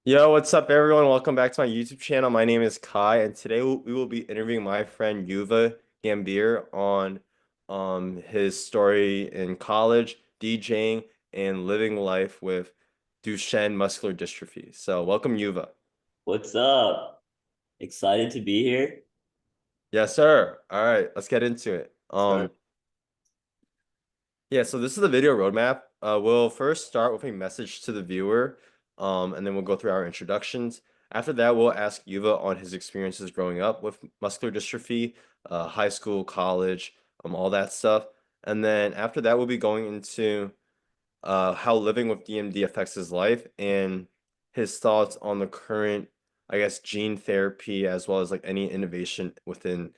Yo, what's up, everyone? Welcome back to my YouTube channel. My name is Kai, and today we will be interviewing my friend Yuva Gambhir on his story in college, DJing, and living life with Duchenne Muscular Dystrophy. So, welcome, Yuva. What's up? Excited to be here. Yes, sir. All right, let's get into it. Start. Yeah, so this is the video roadmap. We'll first start with a message to the viewer, and then we'll go through our introductions. After that, we'll ask Yuva on his experiences growing up with muscular dystrophy, high school, college, all that stuff. And then after that, we'll be going into how living with DMD affects his life and his thoughts on the current, I guess, gene therapy as well as like any innovation within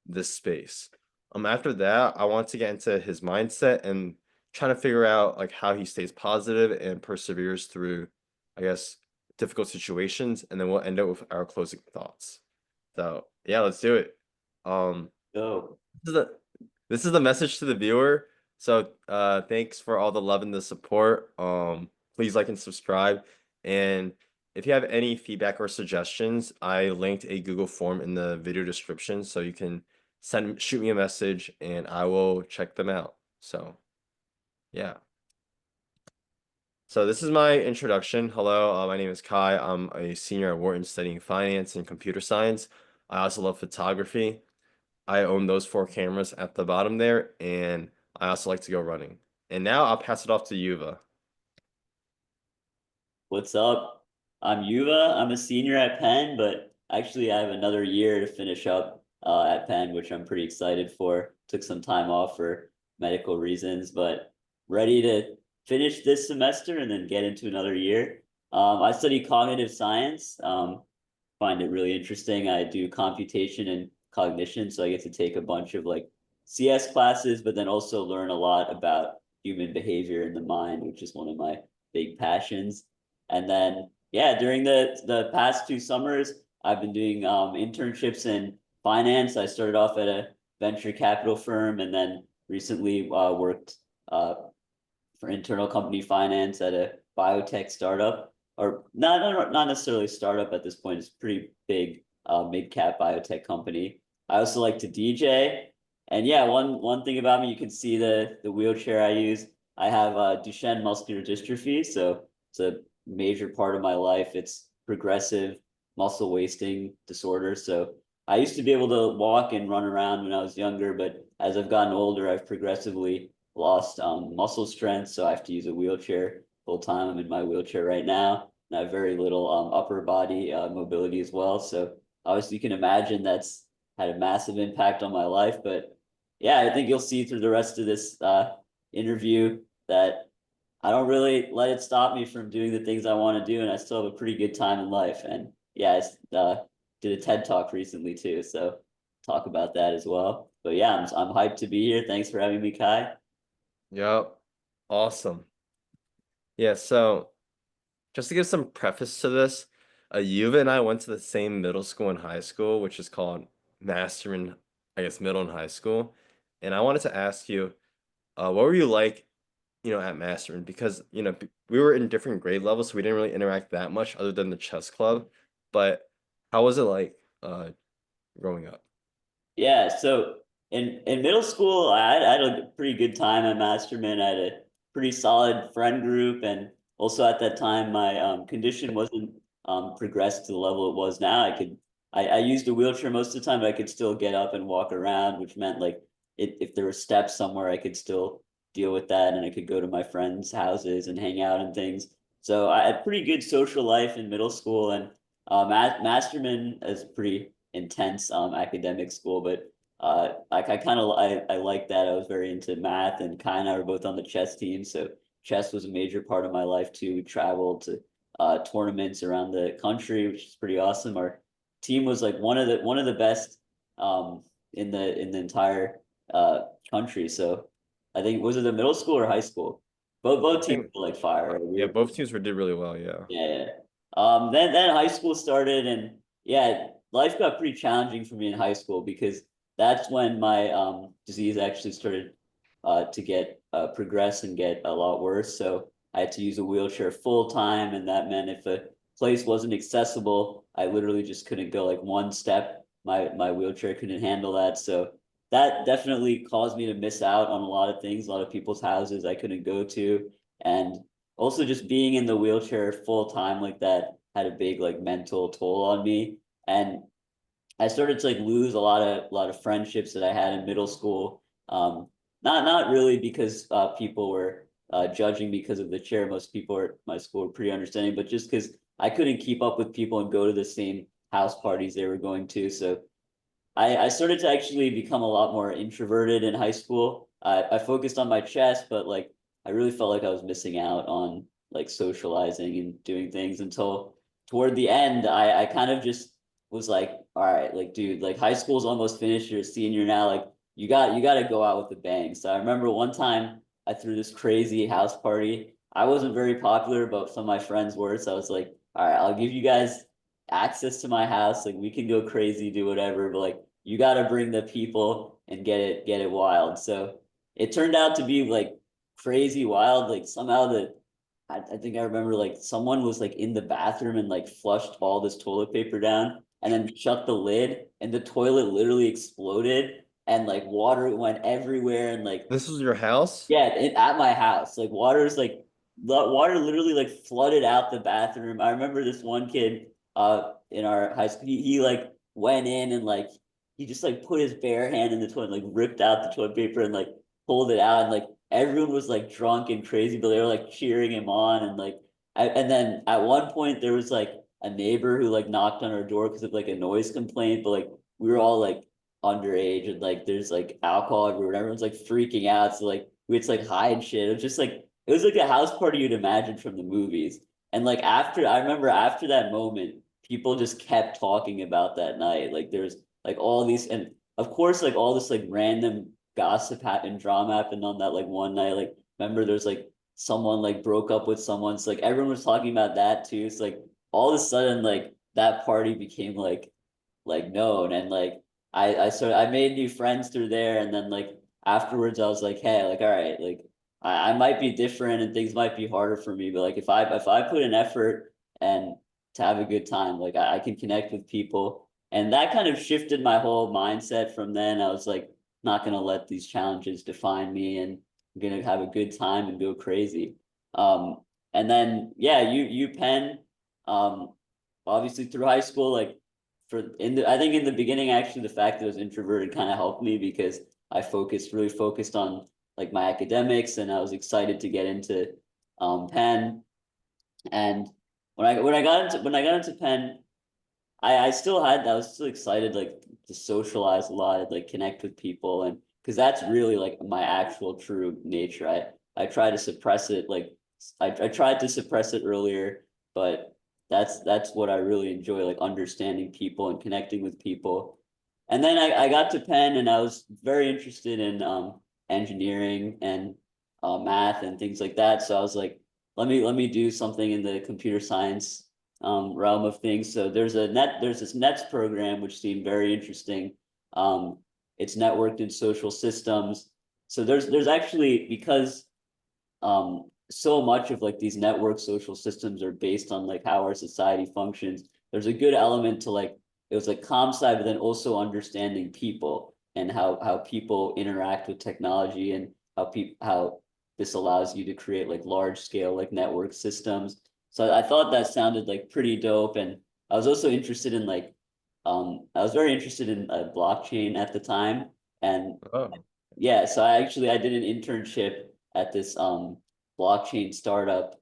this space. After that, I want to get into his mindset and trying to figure out like how he stays positive and perseveres through, I guess, difficult situations, and then we'll end up with our closing thoughts. So yeah, let's do it. Um, Go. this is the this is the message to the viewer. So thanks for all the love and the support. Please like and subscribe. And if you have any feedback or suggestions, I linked a Google form in the video description so you can shoot me a message and I will check them out. So yeah. So this is my introduction. Hello, my name is Kai. I'm a senior at Wharton studying finance and computer science. I also love photography. I own those four cameras at the bottom there, and I also like to go running. And now I'll pass it off to Yuva. What's up? I'm Yuva. I'm a senior at Penn, but actually I have another year to finish up at Penn, which I'm pretty excited for. Took some time off for medical reasons, but ready to finish this semester and then get into another year. I study cognitive science. Find it really interesting. I do computation and cognition, so I get to take a bunch of like CS classes, but then also learn a lot about human behavior in the mind, which is one of my big passions. And then, yeah, during the past 2 summers, I've been doing internships in finance. I started off at a venture capital firm, and then recently worked uh, for internal company finance at a biotech startup, or not necessarily startup at this point. It's a pretty big mid cap biotech company. I also like to DJ, and yeah, one thing about me, you can see the wheelchair I use. I have Duchenne muscular dystrophy, so it's a major part of my life. It's progressive muscle wasting disorder. So I used to be able to walk and run around when I was younger, but as I've gotten older, I've progressively lost muscle strength, so I have to use a wheelchair full time. I'm in my wheelchair right now, and I have very little upper body mobility as well. So obviously, you can imagine that's had a massive impact on my life. But yeah, I think you'll see through the rest of this interview that I don't really let it stop me from doing the things I want to do, and I still have a pretty good time in life. And yeah, I did a TED talk recently too, so talk about that as well. But yeah, I'm hyped to be here. Thanks for having me, Kai. Yep. Awesome. Yeah, so just to give some preface to this, Yuva and I went to the same middle school and high school, which is called Masterman, I guess, middle and high school. And I wanted to ask you, what were you like, at Masterman? Because, we were in different grade levels, so we didn't really interact that much other than the chess club. But how was it like growing up? Yeah, so in middle school, I had a pretty good time at Masterman. I had a pretty solid friend group, and also at that time, my condition wasn't progressed to the level it was now. I used a wheelchair most of the time, but I could still get up and walk around, which meant like if there were steps somewhere, I could still deal with that, and I could go to my friends' houses and hang out and things. So I had pretty good social life in middle school, and Masterman is pretty intense academic school, but I kind of I like that. I was very into math, and Kai and I were both on the chess team, so chess was a major part of my life too. We traveled to tournaments around the country, which is pretty awesome. Our team was like one of the best in the entire country. So I think, was it the middle school or high school? Both I teams think, were like fire. Right? We yeah, were both teams did really well, yeah. yeah. Yeah. Then high school started, and yeah, life got pretty challenging for me in high school because that's when my disease actually started to get progress and get a lot worse. So I had to use a wheelchair full time, and that meant if a place wasn't accessible, I literally just couldn't go like one step. My wheelchair couldn't handle that. So that definitely caused me to miss out on a lot of things, a lot of people's houses I couldn't go to. And also just being in the wheelchair full time like that had a big like mental toll on me. And I started to like lose a lot of friendships that I had in middle school. Not really because people were judging me because of the chair. Most people at my school were pretty understanding, but just because I couldn't keep up with people and go to the same house parties they were going to. So I started to actually become a lot more introverted in high school. I focused on my chess, but like I really felt like I was missing out on like socializing and doing things until toward the end, I kind of just was like, all right, like dude, like high school's almost finished, you're a senior now, like you got to go out with a bang. So I remember one time I threw this crazy house party. I wasn't very popular, but some of my friends were, so I was like, all right, I'll give you guys access to my house, like we can go crazy, do whatever, but like you got to bring the people and get it wild. So it turned out to be like crazy wild. Like somehow I think I remember like someone was like in the bathroom and like flushed all this toilet paper down and then shut the lid and the toilet literally exploded and like water went everywhere and like This was your house? yeah, at my house, like water literally like flooded out the bathroom. I remember this one kid in our high school, he like went in and like he just like put his bare hand in the toilet, like ripped out the toilet paper and like pulled it out and like everyone was like drunk and crazy, but they were like cheering him on and like and then at one point there was like a neighbor who like knocked on our door because of like a noise complaint, but like we were all like underage and like there's like alcohol everywhere. Everyone's like freaking out. So like we had to like hide shit. It was just like it was like a house party you'd imagine from the movies. And like after I remember after that moment, people just kept talking about that night. Like there's like all these and of course like all this like random gossip and drama happened on that like one night. Like remember there's like someone like broke up with someone. So like everyone was talking about that too. It's like all of a sudden like that party became like known and like I made new friends through there and then like afterwards I was like hey like all right like I might be different and things might be harder for me but like if I put an effort and to have a good time like I can connect with people and that kind of shifted my whole mindset from then. I was like not gonna let these challenges define me and I'm gonna have a good time and go crazy. um and then yeah UPenn um obviously through high school like I think in the beginning actually the fact that I was introverted kind of helped me because I really focused on like my academics and I was excited to get into Penn. And when I got into Penn, I was still excited like to socialize a lot, like connect with people and because that's really like my actual true nature. I try to suppress it like I tried to suppress it earlier, but that's what I really enjoy, like understanding people and connecting with people. And then I got to Penn and I was very interested in engineering and math and things like that. So I was like, let me do something in the computer science realm of things. So there's this NETS program which seemed very interesting. Um, it's networked in social systems. So there's actually because so much of like these network social systems are based on like how our society functions. There's a good element to like it was like comp sci, but then also understanding people and how people interact with technology and how this allows you to create like large scale like network systems. So I thought that sounded like pretty dope. And I was also interested in like I was very interested in blockchain at the time. And Oh. yeah, so I did an internship at this blockchain startup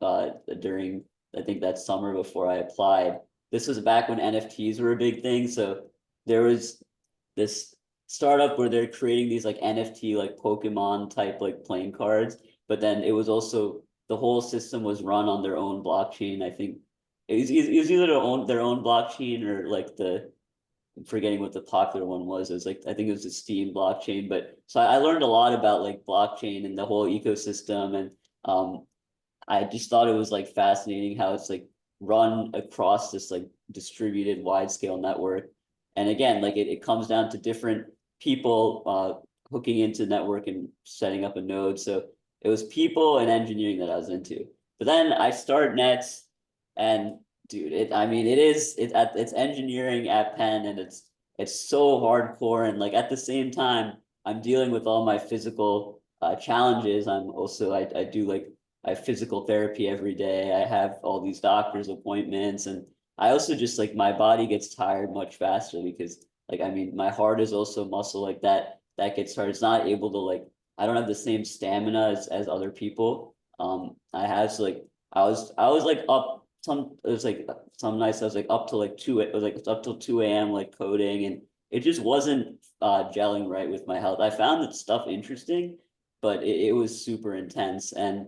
during I think that summer before I applied. This was back when NFTs were a big thing. So there was this startup where they're creating these like NFT like Pokemon type like playing cards, but then it was also the whole system was run on their own blockchain. I think it was either their own blockchain or like I'm forgetting what the popular one was. It was like I think it was the Steam blockchain. But so I learned a lot about like blockchain and the whole ecosystem, and I just thought it was like fascinating how it's like run across this like distributed wide scale network. And again, like it comes down to different people hooking into network and setting up a node. So it was people and engineering that I was into. But then I started Nets and Dude, I mean, it's engineering at Penn, and it's so hardcore. And like at the same time, I'm dealing with all my physical challenges. I do like I have physical therapy every day. I have all these doctor's appointments, and I also just like my body gets tired much faster because like I mean, my heart is also muscle like that gets tired. It's not able to like I don't have the same stamina as other people. I have so like I was like up some it was like some nights I was like up to like it was like up till 2 a.m. like coding, and it just wasn't gelling right with my health. I found that stuff interesting, but it was super intense. And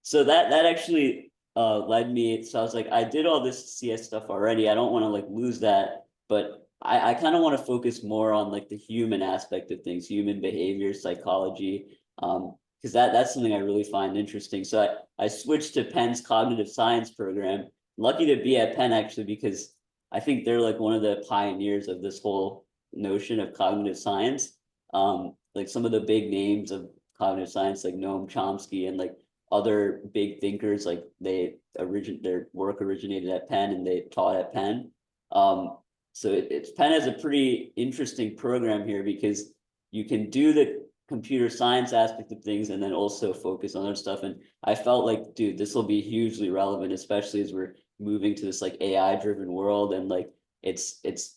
so that actually led me, so I was like, I did all this CS stuff already. I don't want to like lose that, but I kind of want to focus more on like the human aspect of things, human behavior, psychology, because that's something I really find interesting. So I switched to Penn's cognitive science program. Lucky to be at Penn actually, because I think they're like one of the pioneers of this whole notion of cognitive science. Like some of the big names of cognitive science, like Noam Chomsky and like other big thinkers, like their work originated at Penn and they taught at Penn. So it's Penn has a pretty interesting program here because you can do the computer science aspect of things and then also focus on other stuff. And I felt like, dude, this will be hugely relevant, especially as we're moving to this like AI driven world. And like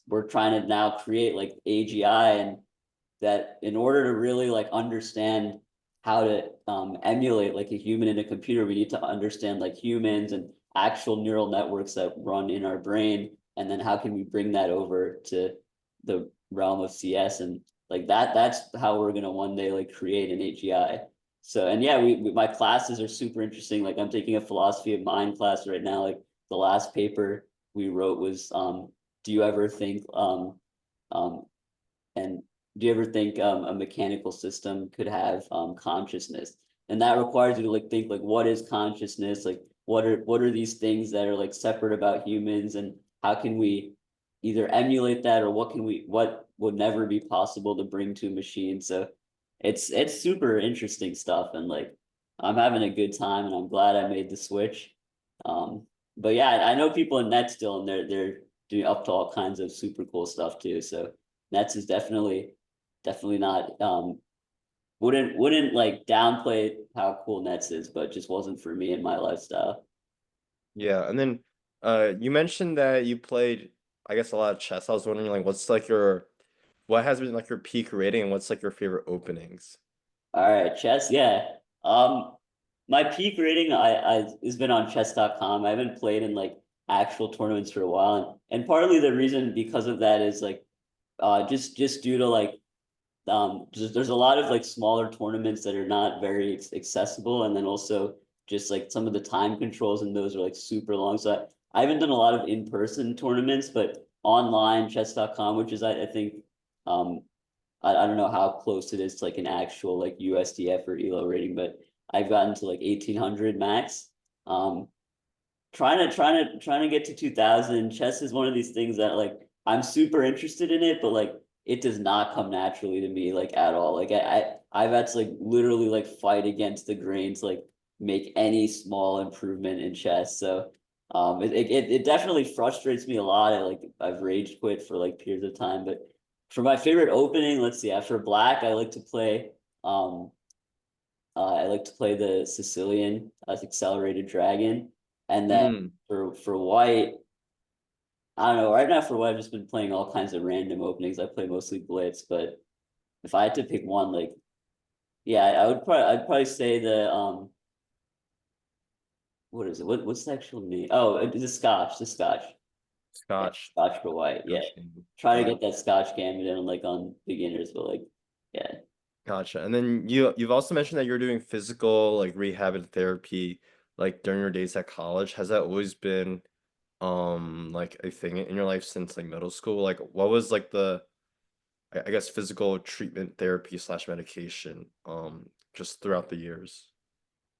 we're trying to now create like AGI, and that in order to really like understand how to emulate like a human in a computer, we need to understand like humans and actual neural networks that run in our brain. And then how can we bring that over to the realm of CS, and like that's how we're gonna one day like create an AGI. So and yeah, my classes are super interesting. Like I'm taking a philosophy of mind class right now. Like the last paper we wrote was do you ever think um and do you ever think a mechanical system could have consciousness? And that requires you to like think like what is consciousness? Like what are these things that are like separate about humans, and how can we either emulate that, or what would never be possible to bring to a machine? So it's super interesting stuff, and like I'm having a good time, and I'm glad I made the switch. Um, but yeah, I know people in net still, and they're doing up to all kinds of super cool stuff too. So Nets is definitely not wouldn't like downplay how cool Nets is, but just wasn't for me and my lifestyle. Yeah, and then you mentioned that you played, I guess, a lot of chess. I was wondering like what has been like your peak rating and what's like your favorite openings? All right, chess, yeah. My peak rating I has been on chess.com. I haven't played in like actual tournaments for a while. And partly the reason because of that is like just due to like just there's a lot of like smaller tournaments that are not very accessible, and then also just like some of the time controls and those are like super long. So I haven't done a lot of in-person tournaments, but online chess.com, which is I think um I don't know how close it is to like an actual like USDF or ELO rating, but I've gotten to like 1800 max. Um, trying to get to 2000. Chess is one of these things that like I'm super interested in it, but like it does not come naturally to me like at all. Like I've had to like literally like fight against the grain to like make any small improvement in chess. So it definitely frustrates me a lot. I've rage quit for like periods of time. But for my favorite opening, let's see, after black, um I like to play the Sicilian accelerated dragon. And then Mm, for white, I don't know. Right now for white, I've just been playing all kinds of random openings. I play mostly blitz, but if I had to pick one, like yeah, I'd probably say the what is it? What's the actual name? Oh, the Scotch, the Scotch. Yeah, Scotch. Scotch for white. Yeah. Scotch game. Try to Yeah. get that Scotch gambit in like on beginners, but like yeah. Gotcha. And then you've also mentioned that you're doing physical like rehab and therapy like during your days at college. Has that always been like a thing in your life since like middle school? Like what was like the I guess physical treatment therapy slash medication just throughout the years?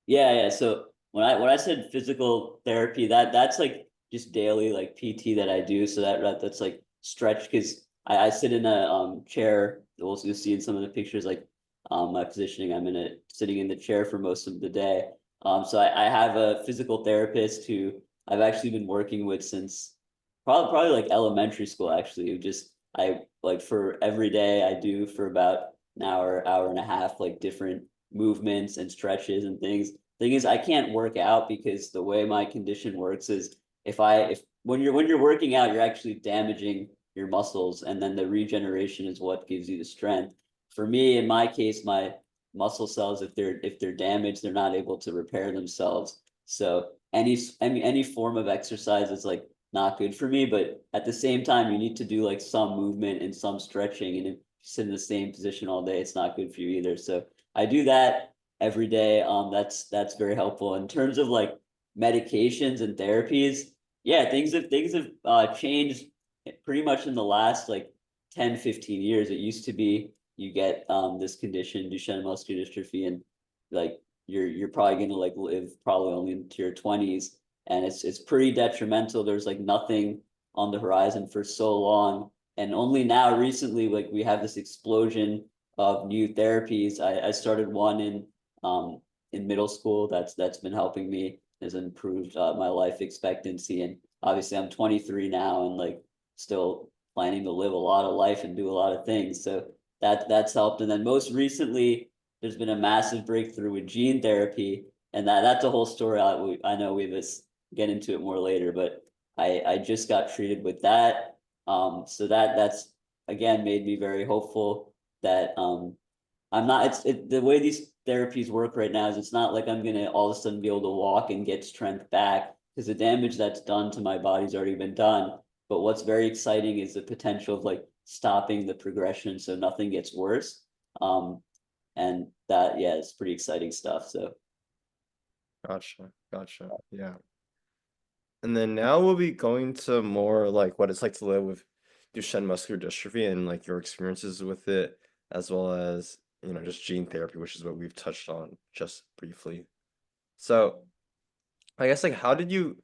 Yeah. So when I said physical therapy, that's like just daily like PT that I do. So that's like stretch because I sit in a chair. You'll see in some of the pictures like my positioning. I'm in sitting in the chair for most of the day. So I have a physical therapist who I've actually been working with since probably like elementary school actually. Just I like for every day I do for about an hour and a half, like different movements and stretches and things. Thing is, I can't work out because the way my condition works is if when you're working out, you're actually damaging your muscles, and then the regeneration is what gives you the strength. For me, in my case, my muscle cells, if they're damaged, they're not able to repair themselves. So any form of exercise is like not good for me, but at the same time, you need to do like some movement and some stretching. And if you sit in the same position all day, it's not good for you either. So I do that every day. That's very helpful in terms of like medications and therapies. Yeah, things have changed pretty much in the last like 10, 15 years. It used to be you get this condition, Duchenne muscular dystrophy, and like you're probably gonna like live probably only into your 20s, and it's pretty detrimental. There's like nothing on the horizon for so long, and only now recently like we have this explosion of new therapies. I started one in middle school that's been helping me, has improved my life expectancy, and obviously I'm 23 now and like still planning to live a lot of life and do a lot of things. So that's helped. And then most recently, there's been a massive breakthrough with gene therapy, and that's a whole story. I know we just get into it more later, but I just got treated with that. So that's again made me very hopeful that I'm not. The way these therapies work right now is it's not like I'm gonna all of a sudden be able to walk and get strength back, because the damage that's done to my body's already been done. But what's very exciting is the potential of like stopping the progression so nothing gets worse. And that, yeah, it's pretty exciting stuff. So Gotcha. Yeah. And then now we'll be going to more like what it's like to live with Duchenne muscular dystrophy and like your experiences with it, as well as, just gene therapy, which is what we've touched on just briefly. So I guess like how did you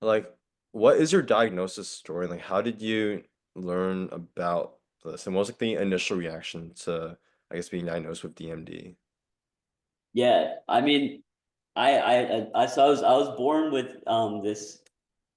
like what is your diagnosis story? Like how did you learn about this? And what was like the initial reaction to I guess being diagnosed with DMD? yeah, I mean, so I was born with this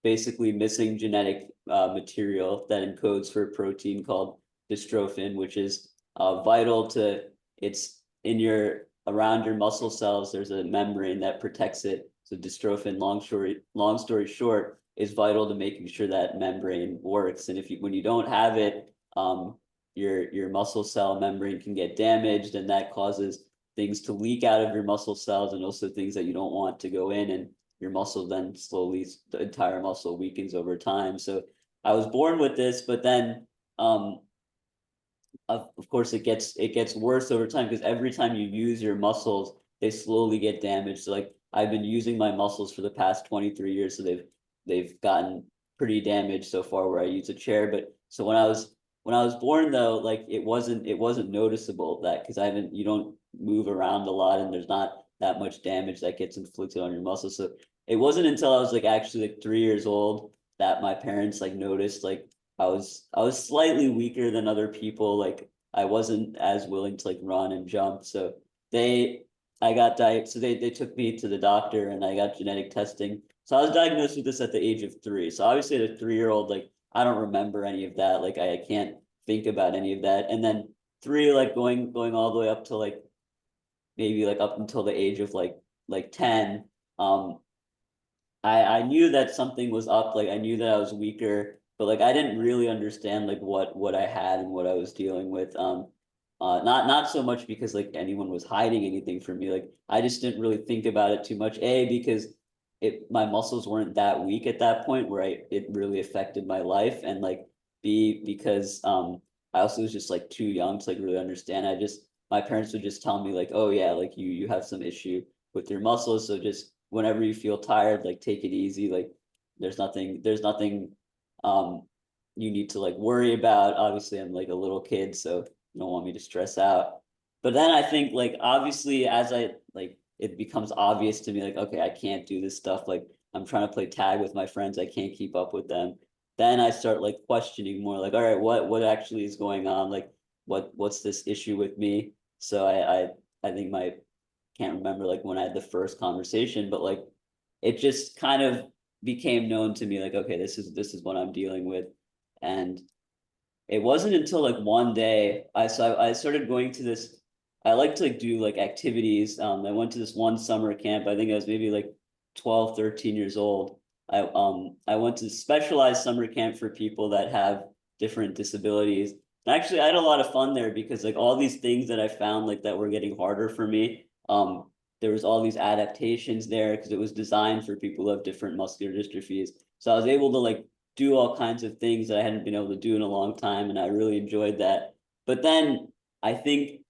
basically missing genetic material that encodes for a protein called dystrophin, which is vital to it's in your around your muscle cells. There's a membrane that protects it. So dystrophin, long story short, is vital to making sure that membrane works. And if you when you don't have it, your muscle cell membrane can get damaged, and that causes things to leak out of your muscle cells, and also things that you don't want to go in, and your muscle then slowly, the entire muscle weakens over time. So I was born with this, but then of course it gets worse over time, because every time you use your muscles, they slowly get damaged. So like I've been using my muscles for the past 23 years, so they've gotten pretty damaged so far where I use a chair. But so when I was born though, like it wasn't noticeable that, because I haven't you don't move around a lot, and there's not that much damage that gets inflicted on your muscles. So it wasn't until I was like actually like 3 years old that my parents like noticed like I was slightly weaker than other people. Like I wasn't as willing to like run and jump. So they I got so they took me to the doctor, and I got genetic testing. So I was diagnosed with this at the age of 3. So obviously at a 3-year-old, like I don't remember any of that. Like I can't think about any of that. And then 3, like going all the way up to like maybe like up until the age of like 10. Um, I knew that something was up. Like I knew that I was weaker, but like I didn't really understand like what I had and what I was dealing with. Not so much because like anyone was hiding anything from me. Like I just didn't really think about it too much. A, because my muscles weren't that weak at that point where it really affected my life, and like B, because I also was just like too young to like really understand. My parents would just tell me like, oh yeah, like you have some issue with your muscles, so just whenever you feel tired, like take it easy. Like there's nothing um you need to like worry about. Obviously, I'm like a little kid, so you don't want me to stress out. But then I think like obviously as I like it becomes obvious to me like, okay, I can't do this stuff. Like I'm trying to play tag with my friends, I can't keep up with them. Then I start like questioning more, like, all right, what actually is going on? Like what's this issue with me? So I think my can't remember like when I had the first conversation, but like it just kind of became known to me, like, okay, this is what I'm dealing with. And it wasn't until like one day I started going to this. I like to like do like activities. I went to this one summer camp. I think I was maybe like 12, 13 years old. I went to specialized summer camp for people that have different disabilities. And actually, I had a lot of fun there because like all these things that I found like that were getting harder for me. There was all these adaptations there because it was designed for people who have different muscular dystrophies. So I was able to like do all kinds of things that I hadn't been able to do in a long time, and I really enjoyed that. But then I think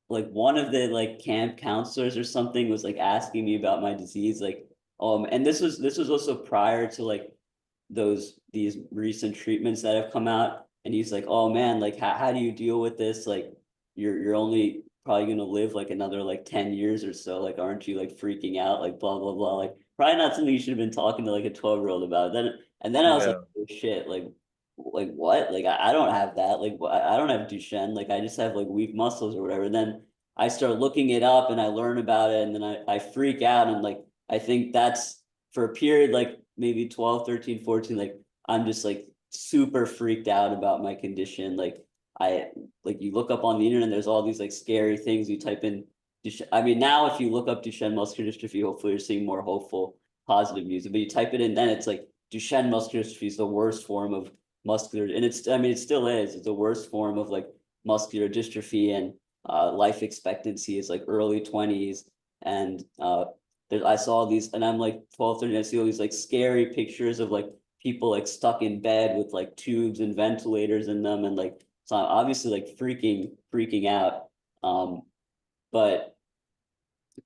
like one of the like camp counselors or something was like asking me about my disease, like, and this was also prior to like these recent treatments that have come out, and he's like, oh man, like how do you deal with this? Like you're only probably gonna live like another like 10 years or so. Like, aren't you like freaking out? Like blah blah blah. Like probably not something you should have been talking to like a 12-year-old about. Then I was like, Yeah. oh, shit, like what? Like I don't have that. Like I don't have Duchenne. Like I just have like weak muscles or whatever. And then I start looking it up and I learn about it, and then I freak out, and like I think that's for a period like maybe 12, 13, 14, like I'm just like super freaked out about my condition. Like I like you look up on the internet, there's all these like scary things. You type in Duchenne. I mean, now if you look up Duchenne muscular dystrophy, hopefully you're seeing more hopeful, positive news. But you type it in, then it's like Duchenne muscular dystrophy is the worst form of muscular, and it's, I mean, it still is. It's the worst form of like muscular dystrophy, and life expectancy is like early 20s. And I saw these, and I'm like 12, 13, I see all these like scary pictures of like people like stuck in bed with like tubes and ventilators in them, and like so I'm obviously like freaking out. But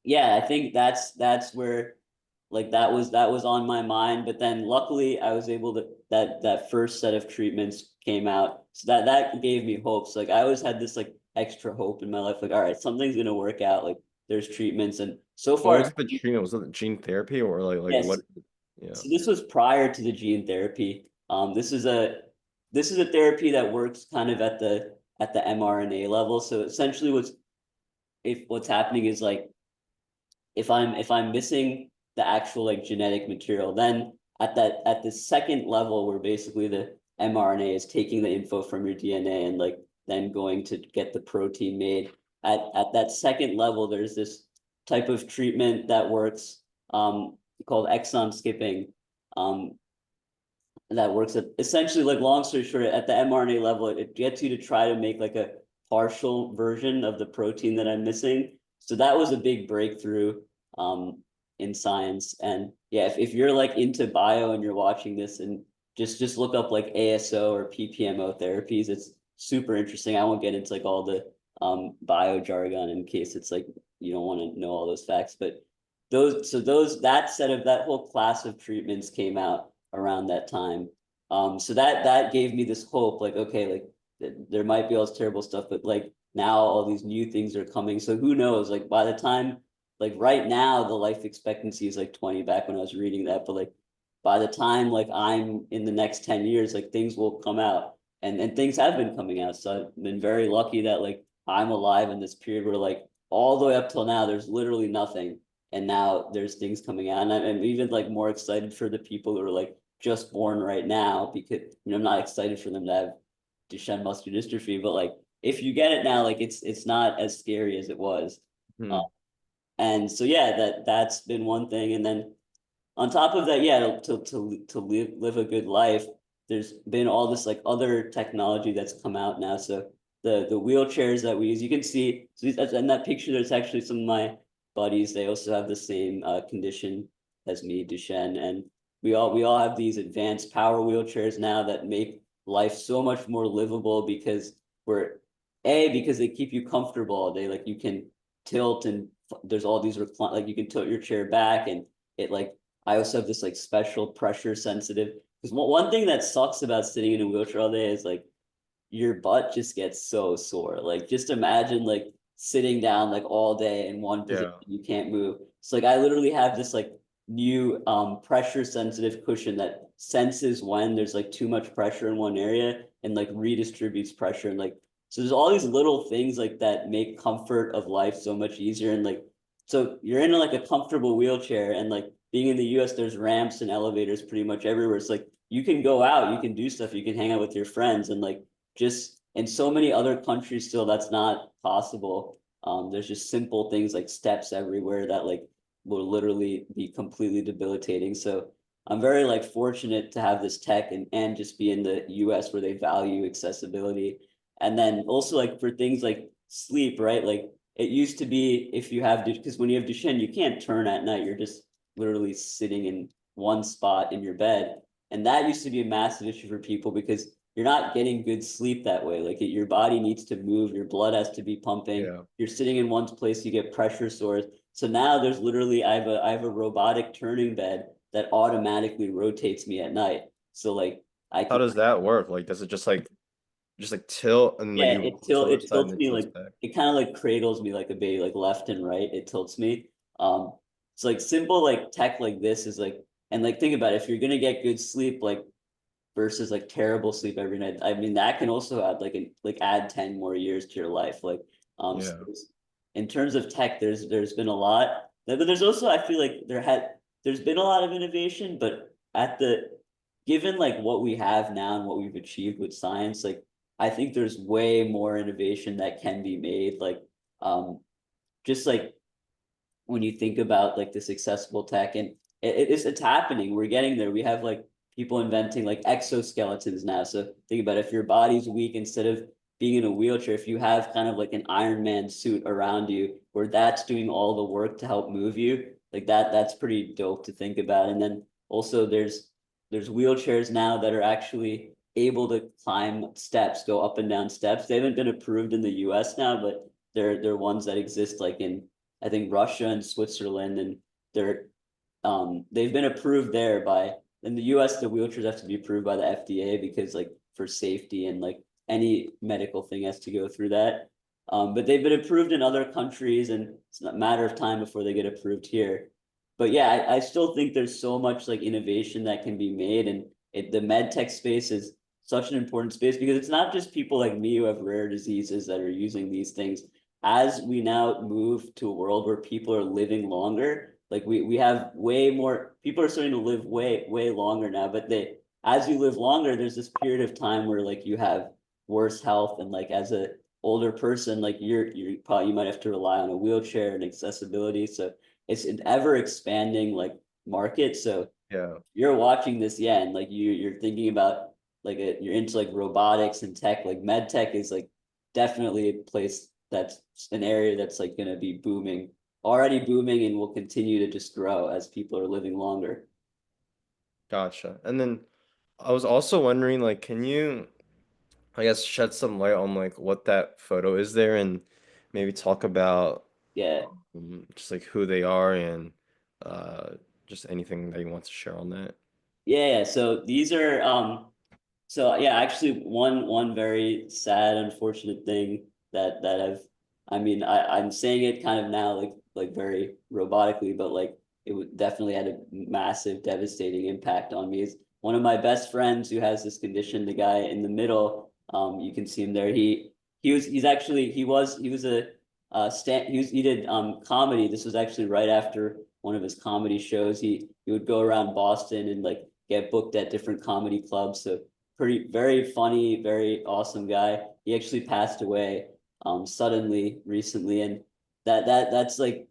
yeah, I think that's where like that was on my mind. But then luckily I was able to, that first set of treatments came out, so that gave me hope. So like I always had this like extra hope in my life, like all right, something's gonna work out. Like there's treatments, and so What far was the treatment? Was it gene therapy or like yes. what? Yeah. So this was prior to the gene therapy. This is a therapy that works kind of at the mRNA level. So essentially what's happening is like if I'm missing the actual like genetic material, then at the second level where basically the mRNA is taking the info from your DNA and like then going to get the protein made. At that second level, there's this type of treatment that works called exon skipping. Um, that works at essentially, like, long story short, at the mRNA level, it gets you to try to make like a partial version of the protein that I'm missing. So that was a big breakthrough um, in science. And yeah, if you're like into bio and you're watching this, and just look up like ASO or PPMO therapies, it's super interesting. I won't get into like all the bio jargon in case it's like you don't want to know all those facts, but that whole class of treatments came out around that time. So that gave me this hope, like, okay, like there might be all this terrible stuff, but like now all these new things are coming. So who knows? Like by the time, like right now, the life expectancy is like 20 back when I was reading that, but like by the time like I'm in the next 10 years, like things will come out, and things have been coming out. So I've been very lucky that like I'm alive in this period where like all the way up till now, there's literally nothing, and now there's things coming out, and I'm even like more excited for the people who are like just born right now, because I'm not excited for them to have Duchenne muscular dystrophy, but like if you get it now, like it's not as scary as it was. Hmm. And so yeah, that's been one thing, and then on top of that, yeah, to live a good life, there's been all this like other technology that's come out now. So the wheelchairs that we use, you can see, so in that picture, there's actually some of my buddies. They also have the same condition as me, Duchenne, and we all have these advanced power wheelchairs now that make life so much more livable, because because they keep you comfortable all day. Like you can tilt, and there's all these like you can tilt your chair back, and it like I also have this like special pressure sensitive, because one thing that sucks about sitting in a wheelchair all day is like your butt just gets so sore. Like just imagine like sitting down like all day in one position, Yeah. you can't move. So like I literally have this like new pressure sensitive cushion that senses when there's like too much pressure in one area and like redistributes pressure, and like so there's all these little things like that make comfort of life so much easier. And like so you're in like a comfortable wheelchair, and like being in the US, there's ramps and elevators pretty much everywhere. It's like you can go out, you can do stuff, you can hang out with your friends, and like just in so many other countries still that's not possible. There's just simple things like steps everywhere that like will literally be completely debilitating. So I'm very like fortunate to have this tech and just be in the US where they value accessibility. And then also like for things like sleep, right? Like it used to be if you have, because when you have Duchenne, you can't turn at night. You're just literally sitting in one spot in your bed. And that used to be a massive issue for people because you're not getting good sleep that way. Like your body needs to move, your blood has to be pumping. Yeah. You're sitting in one place, you get pressure sores. So now there's literally I have a robotic turning bed that automatically rotates me at night. So like I How can, does that work? Like, does it just like tilt and like yeah, you tilt it this side and tilts it me tilts like back? it kind of like cradles me like a baby, like left and right. It tilts me. It's like simple like tech like this is like, and like think about it, if you're gonna get good sleep like versus like terrible sleep every night. I mean that can also add like add 10 more years to your life. Like so Yeah. in terms of tech, there's been a lot, but there's also I feel like there's been a lot of innovation, but at the given like what we have now and what we've achieved with science, like I think there's way more innovation that can be made. Like um just like when you think about like this accessible tech and it's happening. We're getting there. We have like people inventing like exoskeletons now. So think about it, if your body's weak, instead of being in a wheelchair, if you have kind of like an Iron Man suit around you where that's doing all the work to help move you, like that's pretty dope to think about. And then also there's wheelchairs now that are actually able to climb steps, go up and down steps. They haven't been approved in the US now, but they're ones that exist like in I think Russia and Switzerland, and they've been approved there by in the US the wheelchairs have to be approved by the FDA because like for safety and like any medical thing has to go through that. But they've been approved in other countries and it's a matter of time before they get approved here. But yeah, I still think there's so much like innovation that can be made, and the med tech space is such an important space because it's not just people like me who have rare diseases that are using these things. As we now move to a world where people are living longer, like we have way more people are starting to live way longer now, but they as you live longer, there's this period of time where like you have worse health, and like as a older person, like you're probably you might have to rely on a wheelchair and accessibility. So it's an ever expanding like market. So Yeah. you're watching this, yeah, and like you're thinking about like you're into like robotics and tech, like med tech is like definitely a place that's an area that's like going to be booming, already booming, and will continue to just grow as people are living longer. Gotcha. And then I was also wondering, like, can you, I guess, shed some light on like what that photo is there and maybe talk about Yeah, just like who they are and uh just anything that you want to share on that? yeah. So these are so yeah, actually one very sad, unfortunate thing that I mean, I'm saying it kind of now like very robotically, but like it would definitely had a massive, devastating impact on me. Is one of my best friends who has this condition, the guy in the middle, you can see him there. He's actually he was a he did comedy. This was actually right after one of his comedy shows. He would go around Boston and like get booked at different comedy clubs. So pretty very funny, very awesome guy. He actually passed away suddenly recently, and that's like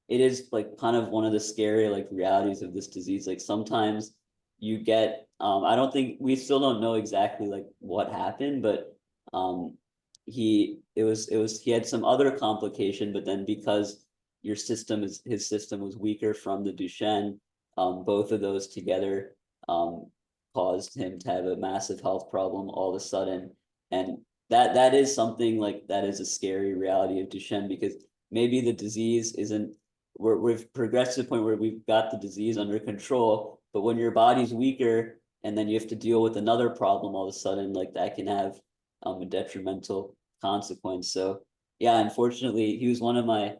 it is like kind of one of the scary like realities of this disease. Like sometimes you get I don't think we still don't know exactly like what happened, but um he had some other complication, but then because your system is his system was weaker from the Duchenne, both of those together um caused him to have a massive health problem all of a sudden. And that is something like that is a scary reality of Duchenne because maybe the disease isn't we've progressed to the point where we've got the disease under control, but when your body's weaker and then you have to deal with another problem all of a sudden, like that can have a detrimental consequence. So yeah, unfortunately, he was one of my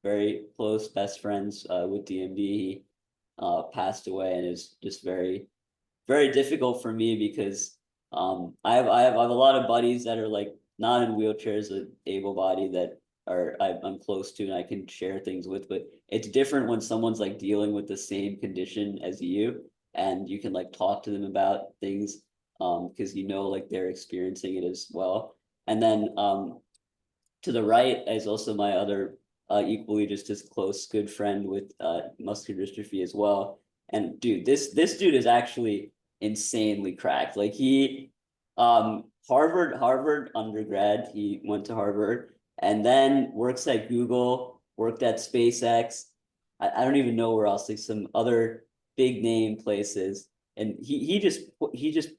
very close best friends with DMD. He passed away, and is just very difficult for me because I have a lot of buddies that are like not in wheelchairs, but able body that I'm close to and I can share things with. But it's different when someone's like dealing with the same condition as you, and you can like talk to them about things because you know like they're experiencing it as well. And then to the right is also my other equally just as close good friend with muscular dystrophy as well. And dude, this dude is actually insanely cracked. Like he Harvard undergrad, he went to Harvard and then works at Google, worked at SpaceX. I don't even know where else, like some other big name places. And he just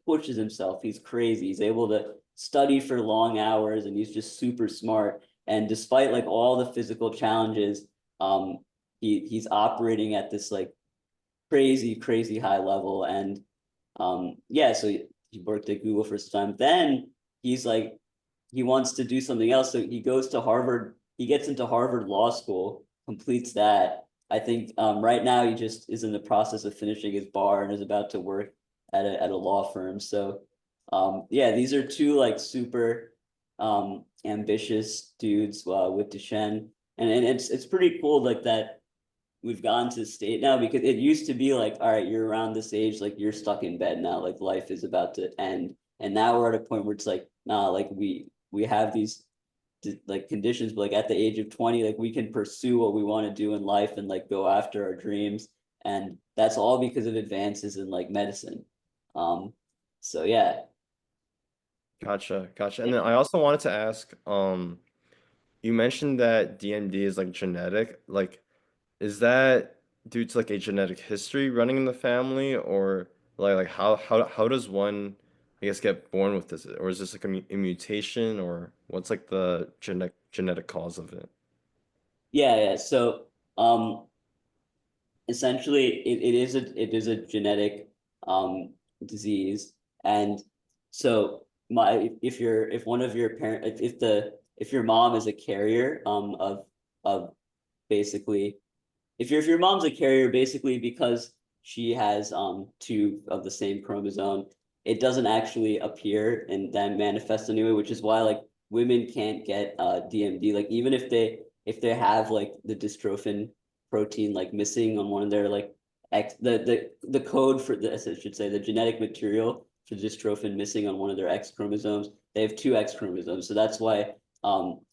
pushes himself. He's crazy. He's able to study for long hours and he's just super smart. And despite like all the physical challenges, he's operating at this like crazy high level. And yeah, so he worked at Google for some time. Then he's like, he wants to do something else. So he goes to Harvard, he gets into Harvard Law School, completes that. I think right now he just is in the process of finishing his bar and is about to work at a law firm. So yeah, these are two like super ambitious dudes with Duchenne. And it's pretty cool like that we've gone to the state now, because it used to be like, all right, you're around this age, like you're stuck in bed now, like life is about to end. And now we're at a point where it's like, nah, like we have these like conditions, but like at the age of 20, like we can pursue what we want to do in life and like go after our dreams. And that's all because of advances in like medicine. So yeah. Gotcha, gotcha. And then I also wanted to ask, you mentioned that DMD is like genetic. Like, is that due to like a genetic history running in the family, or like how does one, I guess, get born with this? Or is this like a mutation, or what's like the genetic cause of it? Yeah. So essentially it is a genetic disease. And so my if one of your parent if your mom is a carrier of basically if your mom's a carrier basically because she has two of the same chromosome, it doesn't actually appear and then manifest anyway, which is why like women can't get DMD, like even if they have like the dystrophin protein like missing on one of their like X, the code for this, I should say, the genetic material for dystrophin missing on one of their X chromosomes. They have two X chromosomes, so that's why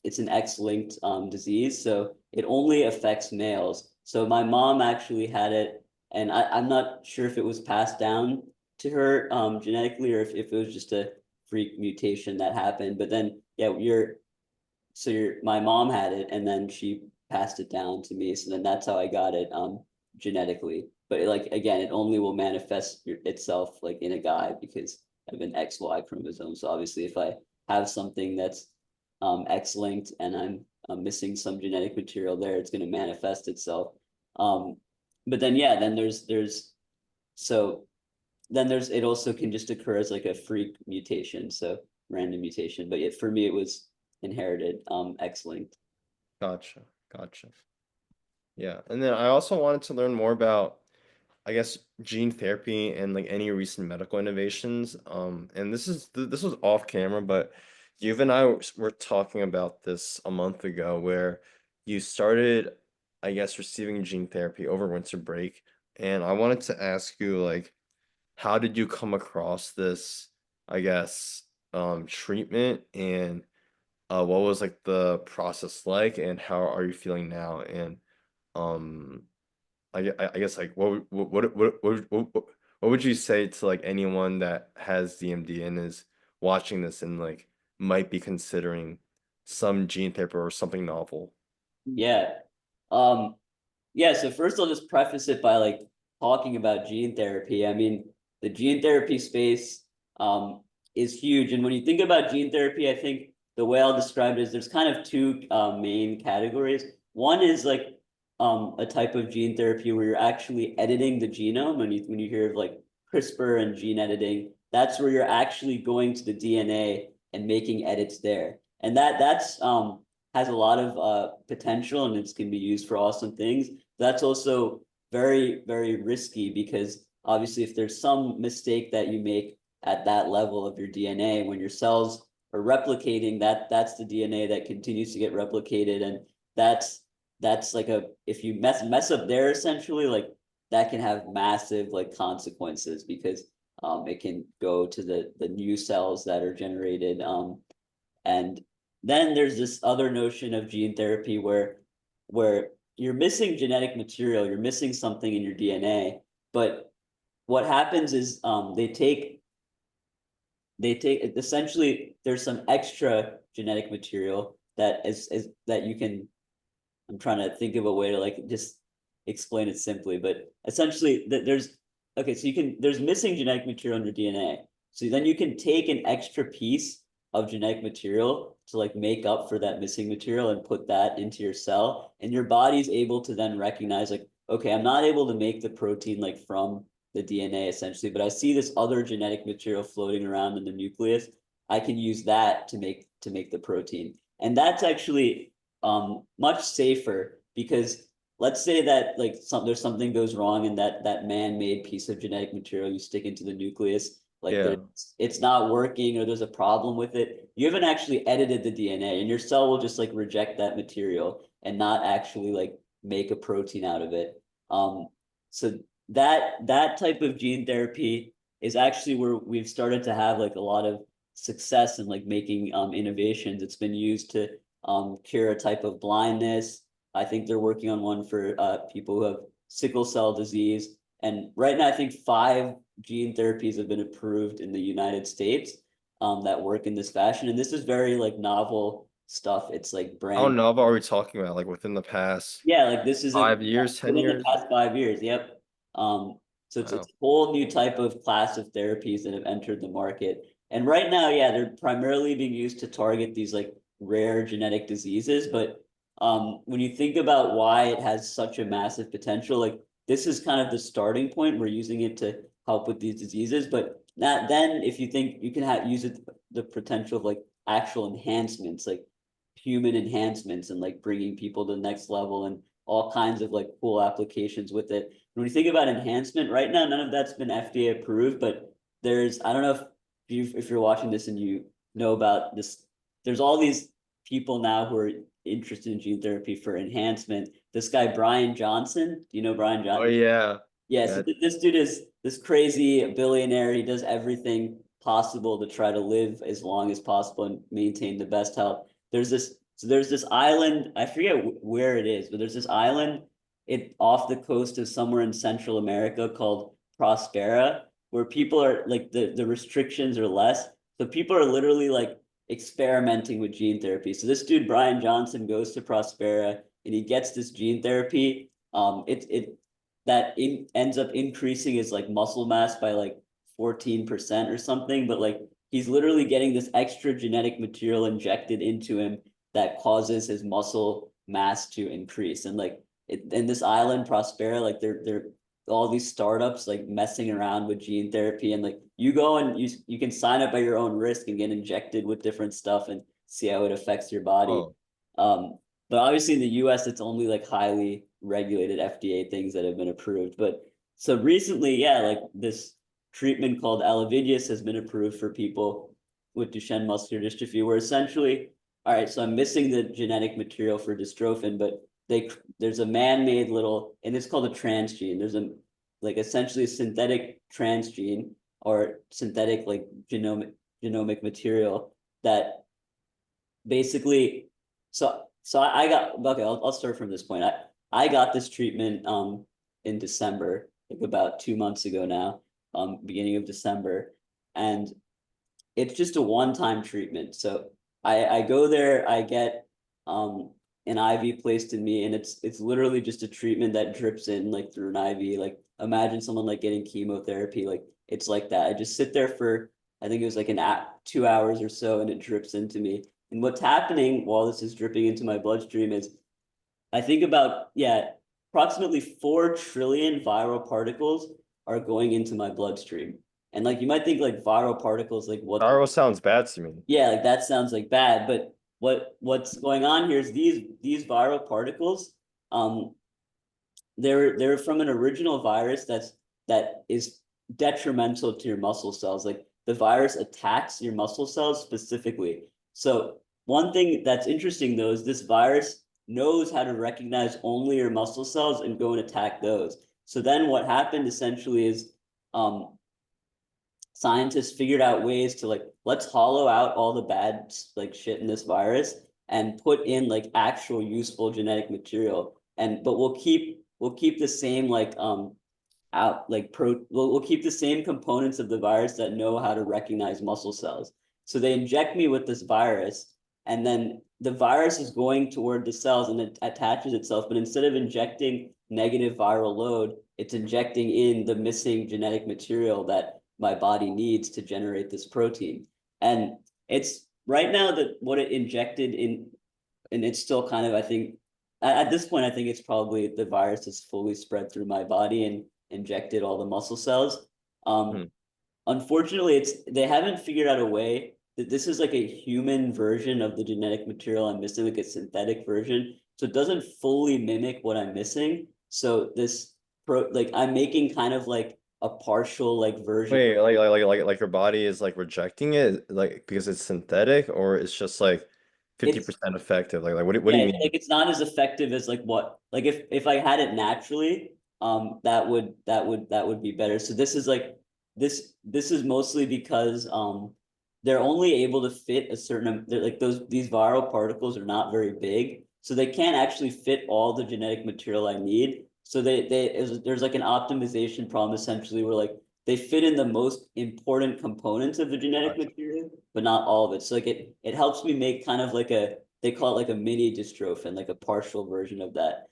it's an X-linked disease. So it only affects males. So my mom actually had it, and I'm not sure if it was passed down to her genetically or if it was just a freak mutation that happened. But then yeah, my mom had it and then she passed it down to me. So then that's how I got it genetically. But like again, it only will manifest itself like in a guy because I have an XY chromosome. So obviously if I have something that's X-linked and I'm missing some genetic material there, it's going to manifest itself. But then yeah, then so there's it also can just occur as like a freak mutation, so random mutation. But yeah, for me it was inherited, X-linked. Gotcha, gotcha. Yeah, and then I also wanted to learn more about, I guess, gene therapy and like any recent medical innovations. And this was off camera, but you and I were talking about this a month ago, where you started, I guess, receiving gene therapy over winter break, and I wanted to ask you, like, how did you come across this, I guess, treatment, and what was like the process like, and how are you feeling now? And um I guess like what would you say to like anyone that has DMD and is watching this and like might be considering some gene therapy or something novel? Yeah. Um, yeah, so first I'll just preface it by like talking about gene therapy. I mean, the gene therapy space is huge. And when you think about gene therapy, I think the way I'll describe it is there's kind of two main categories. One is like a type of gene therapy where you're actually editing the genome. When you hear of like CRISPR and gene editing, that's where you're actually going to the DNA and making edits there. And that's has a lot of potential and it can be used for awesome things. That's also very risky because obviously if there's some mistake that you make at that level of your DNA, when your cells are replicating, that's the DNA that continues to get replicated, and that's that's like if you mess up there, essentially, like that can have massive like consequences, because it can go to the new cells that are generated. And then there's this other notion of gene therapy where you're missing genetic material, you're missing something in your DNA, but what happens is they take essentially, there's some extra genetic material that is that you can, I'm trying to think of a way to like just explain it simply, but essentially that there's, okay, so there's missing genetic material in your DNA. So then you can take an extra piece of genetic material to like make up for that missing material and put that into your cell. And your body's able to then recognize like, okay, I'm not able to make the protein like from the DNA essentially, but I see this other genetic material floating around in the nucleus. I can use that to make the protein. And that's actually much safer, because let's say that like there's something goes wrong and that man-made piece of genetic material you stick into the nucleus, like Yeah. it's not working, or there's a problem with it. You haven't actually edited the DNA, and your cell will just like reject that material and not actually like make a protein out of it. So that type of gene therapy is actually where we've started to have like a lot of success in like making innovations. It's been used to cure a type of blindness. I think they're working on one for people who have sickle cell disease. And right now, I think 5 gene therapies have been approved in the United States that work in this fashion. And this is very like novel stuff. It's like How brand. novel are we talking about? Like within the past Yeah, like this is 5 years, 10 within the years? past 5 years. Yep. So it's Wow. a whole new type of class of therapies that have entered the market. And right now, yeah, they're primarily being used to target these like rare genetic diseases. But when you think about why it has such a massive potential, like this is kind of the starting point. We're using it to help with these diseases, but not then if you think you can use it the potential of like actual enhancements, like human enhancements, and like bringing people to the next level, and all kinds of like cool applications with it. When you think about enhancement right now, none of that's been FDA approved, but there's, I don't know if you're watching this and you know about this, there's all these people now who are interested in gene therapy for enhancement. This guy, Brian Johnson, do you know Brian Oh Johnson? yeah. Yeah, so Yeah. this dude is this crazy billionaire. He does everything possible to try to live as long as possible and maintain the best health. There's this island, I forget where it is, but there's this island off the coast of somewhere in Central America called Prospera, where people are like the restrictions are less. So people are literally like experimenting with gene therapy. So this dude, Brian Johnson, goes to Prospera and he gets this gene therapy. It that ends up increasing his like muscle mass by like 14% or something, but like he's literally getting this extra genetic material injected into him that causes his muscle mass to increase. And like in this island Prospera, like they're all these startups like messing around with gene therapy, and like you go and you can sign up at your own risk and get injected with different stuff and see how it affects your body. Oh. um but obviously in the US, it's only like highly regulated FDA things that have been approved. But so recently, yeah, like this treatment called Alavidius has been approved for people with Duchenne muscular dystrophy, where essentially, all right, so I'm missing the genetic material for dystrophin, but there's a man-made little, and it's called a transgene. There's a like essentially a synthetic transgene or synthetic like genomic material that basically, so I got, okay, I'll start from this point. I got this treatment in December, like about 2 months ago now, beginning of December, and it's just a one-time treatment. So I go there, I get an IV placed in me, and it's literally just a treatment that drips in like through an IV. Like imagine someone like getting chemotherapy, like it's like that. I just sit there for, I think it was like 2 hours or so, and it drips into me. And what's happening while this is dripping into my bloodstream is I think about, yeah, approximately 4 trillion viral particles are going into my bloodstream. And like you might think like viral particles, like what, Viral sounds bad to me. yeah, like that sounds like bad, but what's going on here is these viral particles, um, they're from an original virus that is detrimental to your muscle cells. Like the virus attacks your muscle cells specifically. So one thing that's interesting though is this virus knows how to recognize only your muscle cells and go and attack those. So then what happened essentially is scientists figured out ways to like, let's hollow out all the bad like shit in this virus and put in like actual useful genetic material. But we'll keep the same like we'll keep the same components of the virus that know how to recognize muscle cells. So they inject me with this virus, and then the virus is going toward the cells and it attaches itself. But instead of injecting negative viral load, it's injecting in the missing genetic material that my body needs to generate this protein. And it's right now that what it injected in, and it's still kind of, I think, at this point, I think it's probably the virus is fully spread through my body and injected all the muscle cells. Hmm. Unfortunately, they haven't figured out a way that this is like a human version of the genetic material I'm missing, like a synthetic version. So it doesn't fully mimic what I'm missing. So like I'm making kind of like a partial like version. Wait, like your body is like rejecting it, like because it's synthetic, or it's just like It's 50% effective? What do Yeah, you mean? like it's not as effective as like what like if I had it naturally, that would be better. So this is like this is mostly because they're only able to fit a certain they're like these viral particles are not very big, so they can't actually fit all the genetic material I need. So there's like an optimization problem essentially where like they fit in the most important components of the genetic Gotcha. material, but not all of it. So like it helps me make kind of like a they call it like a mini dystrophin, like a partial version of that.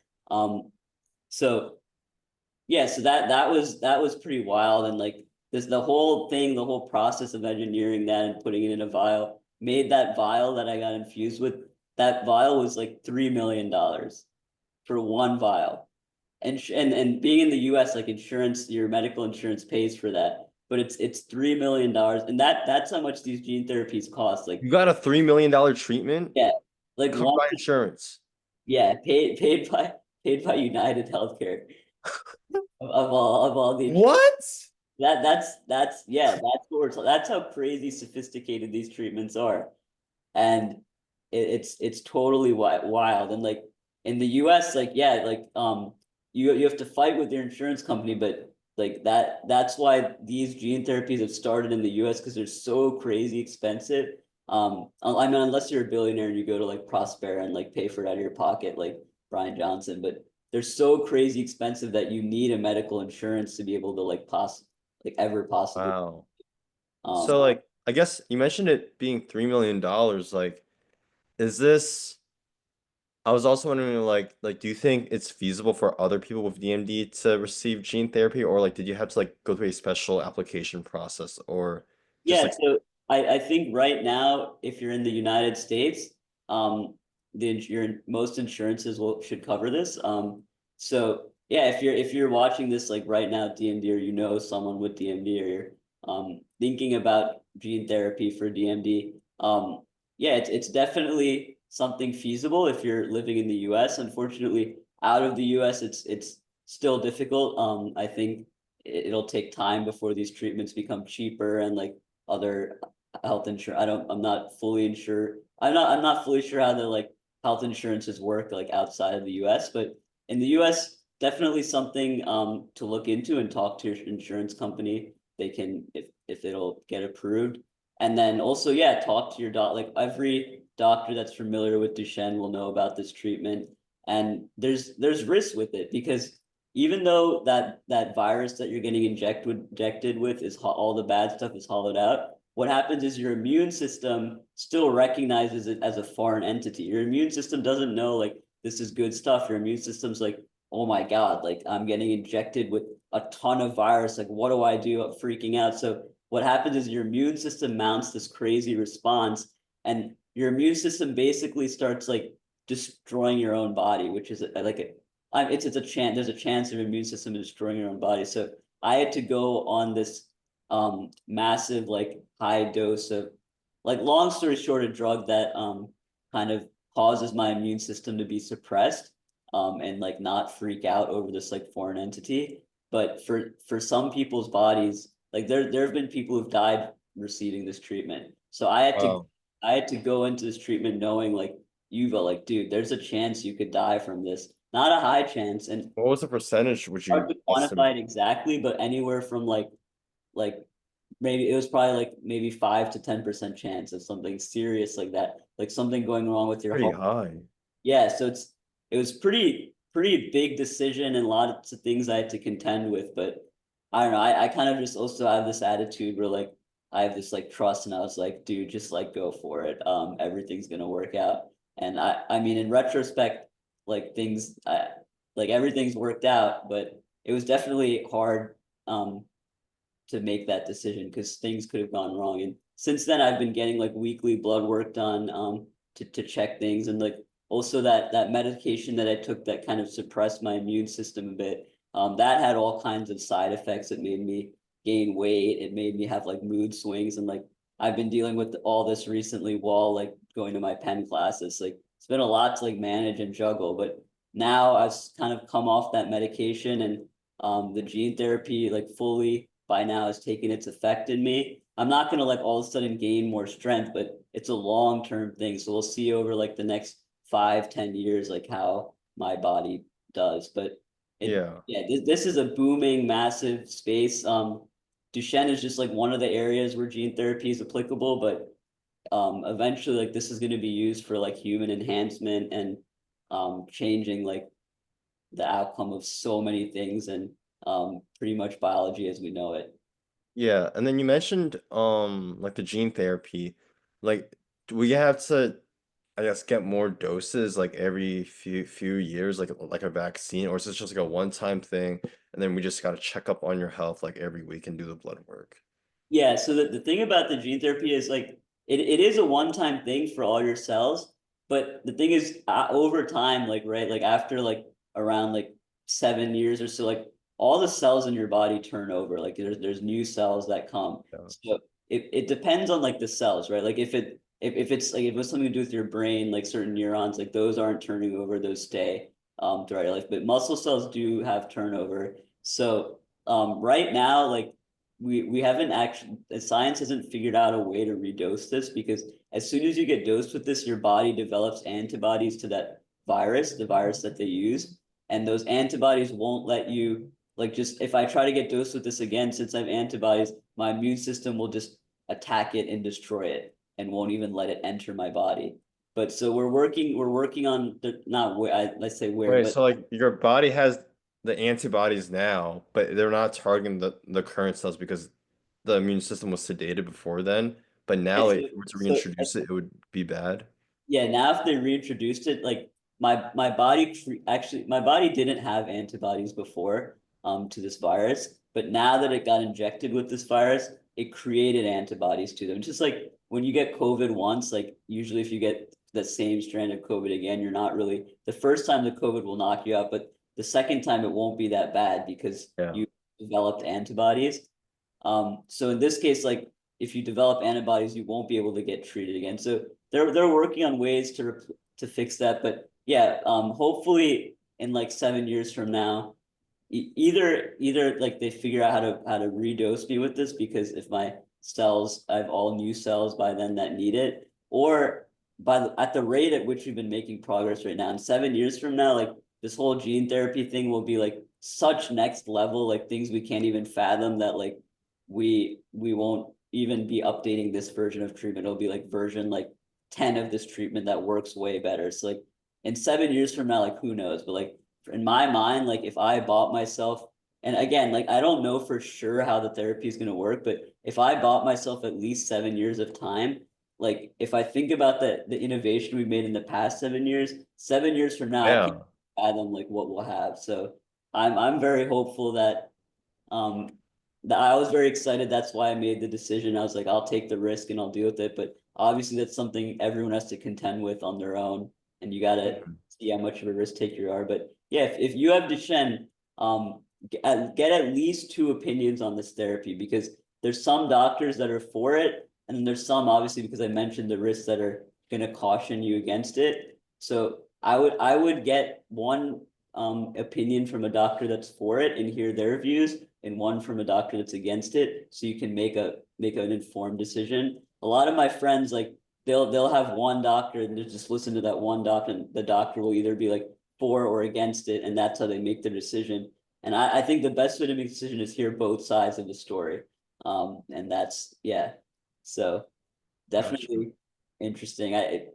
So yeah, so that was pretty wild, and like the whole thing, the whole process of engineering that and putting it in a vial made that vial that I got infused with. That vial was like $3 million for one vial, and being in the U.S., like insurance, your medical insurance pays for that, but it's $3 million, and that's how much these gene therapies cost. Like You got a $3 million treatment yeah, like covered one by insurance. Yeah, paid by United Healthcare of all the What? that's yeah, that's how crazy sophisticated these treatments are. And it's totally wild. And like in the US, like yeah, like you have to fight with your insurance company, but like that's why these gene therapies have started in the US because they're so crazy expensive. I mean, unless you're a billionaire and you go to like Prospera and like pay for it out of your pocket, like Brian Johnson, but they're so crazy expensive that you need a medical insurance to be able to like ever possibly. Wow. Um, So like I guess you mentioned it being $3 million. Like, is this I was also wondering like do you think it's feasible for other people with DMD to receive gene therapy, or like did you have to like go through a special application process, or just Yeah, like so I think right now, if you're in the United States, your most insurances should cover this. So yeah, if you're watching this like right now, DMD, or you know someone with DMD, or you're thinking about gene therapy for DMD, yeah, it's definitely something feasible if you're living in the US. Unfortunately, out of the US, it's still difficult. I think it'll take time before these treatments become cheaper and like other health insurance. I'm not fully sure. I'm not fully sure how the like health insurances work like outside of the US, but in the US, definitely something to look into and talk to your insurance company. They can if it'll get approved. And then also, yeah, talk to your doc. Like every doctor that's familiar with Duchenne will know about this treatment. And there's risks with it because even though that virus that you're getting injected with is all the bad stuff is hollowed out, what happens is your immune system still recognizes it as a foreign entity. Your immune system doesn't know like this is good stuff. Your immune system's like, oh my God, like I'm getting injected with a ton of virus. Like, what do I do? I'm freaking out. So what happens is your immune system mounts this crazy response, and your immune system basically starts like destroying your own body, which is like it's a chance. There's a chance of your immune system destroying your own body. So I had to go on this massive like high dose of like long story short, a drug that kind of causes my immune system to be suppressed and like not freak out over this like foreign entity. But for some people's bodies, like there have been people who've died receiving this treatment. So wow. I had to go into this treatment knowing like Yuva, like, dude, there's a chance you could die from this. Not a high chance, and What was the percentage would hard you to estimate? quantify it exactly, but anywhere from like maybe it was probably like maybe 5 to 10% chance of something serious like that, like something going wrong with your Pretty heart. high. Yeah, so it was pretty big decision and a lot of things I had to contend with, but I don't know. I kind of just also have this attitude where like I have this like trust, and I was like, dude, just like go for it. Everything's gonna work out. And I mean, in retrospect, like like everything's worked out, but it was definitely hard to make that decision because things could have gone wrong. And since then, I've been getting like weekly blood work done to check things, and like also that medication that I took that kind of suppressed my immune system a bit. That had all kinds of side effects. It made me gain weight. It made me have like mood swings, and like I've been dealing with all this recently while like going to my Penn classes. Like it's been a lot to like manage and juggle, but now I've kind of come off that medication, and the gene therapy like fully by now has taken its effect in me. I'm not gonna like all of a sudden gain more strength, but it's a long-term thing. So we'll see over like the next 5, 10 years, like how my body does. But Yeah. yeah, this is a booming, massive space. Duchenne is just like one of the areas where gene therapy is applicable, but eventually like this is going to be used for like human enhancement and changing like the outcome of so many things and pretty much biology as we know it. Yeah, and then you mentioned like the gene therapy. Like do we have to, I guess, get more doses like every few years, like a vaccine, or is this just like a one-time thing and then we just gotta check up on your health like every week and do the blood work? Yeah, so the thing about the gene therapy is like it is a one-time thing for all your cells, but the thing is over time, like right, like after like around like 7 years or so, like all the cells in your body turn over. Like there's new cells that come. Yeah. So it depends on like the cells, right? Like if it's like if it was something to do with your brain, like certain neurons, like those aren't turning over, those stay throughout your life. But muscle cells do have turnover. So right now, like we haven't actually science hasn't figured out a way to redose this because as soon as you get dosed with this, your body develops antibodies to that virus, the virus that they use, and those antibodies won't let you like just if I try to get dosed with this again, since I have antibodies, my immune system will just attack it and destroy it and won't even let it enter my body. But so we're working on the not where let's say where, Wait, but so like your body has the antibodies now, but they're not targeting the current cells because the immune system was sedated before then. But yeah, now, so, if we were to so reintroduce it, it would be bad. yeah, now if they reintroduced it, like my body actually my body didn't have antibodies before to this virus, but now that it got injected with this virus, it created antibodies to them. Just like when you get COVID once, like usually if you get the same strand of COVID again, you're not really the first time the COVID will knock you out, but the second time it won't be that bad because Yeah. you developed antibodies. So in this case, like if you develop antibodies, you won't be able to get treated again. So they're working on ways to fix that. But yeah, hopefully in like 7 years from now, either like they figure out how to redose me with this because if my cells, I have all new cells by then that need it, or at the rate at which we've been making progress right now, in 7 years from now, like this whole gene therapy thing will be like such next level, like things we can't even fathom that like we won't even be updating this version of treatment. It'll be like version like 10 of this treatment that works way better. So like in 7 years from now, like who knows? But like in my mind, like if I bought myself, and again, like I don't know for sure how the therapy is going to work, but if I bought myself at least 7 years of time, like if I think about the innovation we made in the past 7 years, 7 years from now, I can't Yeah. fathom like what we'll have. So I'm very hopeful that um I was very excited. That's why I made the decision. I was like, I'll take the risk and I'll deal with it. But obviously, that's something everyone has to contend with on their own, and you gotta Mhm. see how much of a risk taker you are. But yeah, if you have Duchenne, get at least two opinions on this therapy because there's some doctors that are for it, and then there's some obviously because I mentioned the risks that are going to caution you against it. So I would get one opinion from a doctor that's for it and hear their views, and one from a doctor that's against it, so you can make an informed decision. A lot of my friends like they'll have one doctor and they just listen to that one doctor, and the doctor will either be like for or against it, and that's how they make their decision. And I think the best way to make a decision is hear both sides of the story. And that's, yeah. So Gotcha. definitely interesting.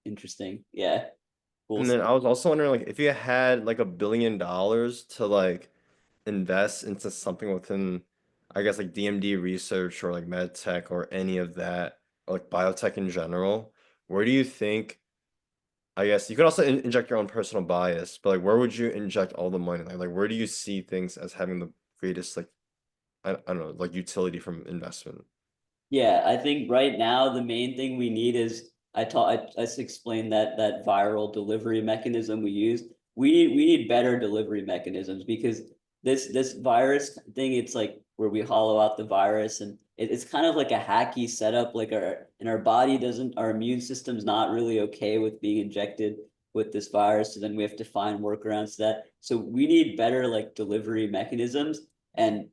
Interesting. Yeah. Cool. And then I was also wondering, like, if you had like $1 billion to like invest into something within, I guess, like DMD research or like med tech or any of that, or like biotech in general, where do you think, I guess you could also inject your own personal bias, but like where would you inject all the money? Like where do you see things as having the greatest like I don't know, like utility from investment? Yeah, I think right now the main thing we need is I just explained that viral delivery mechanism we use. We need better delivery mechanisms because this virus thing, it's like where we hollow out the virus, and it's kind of like a hacky setup. Like our body doesn't, our immune system's not really okay with being injected with this virus. So then we have to find workarounds to that. So we need better like delivery mechanisms, and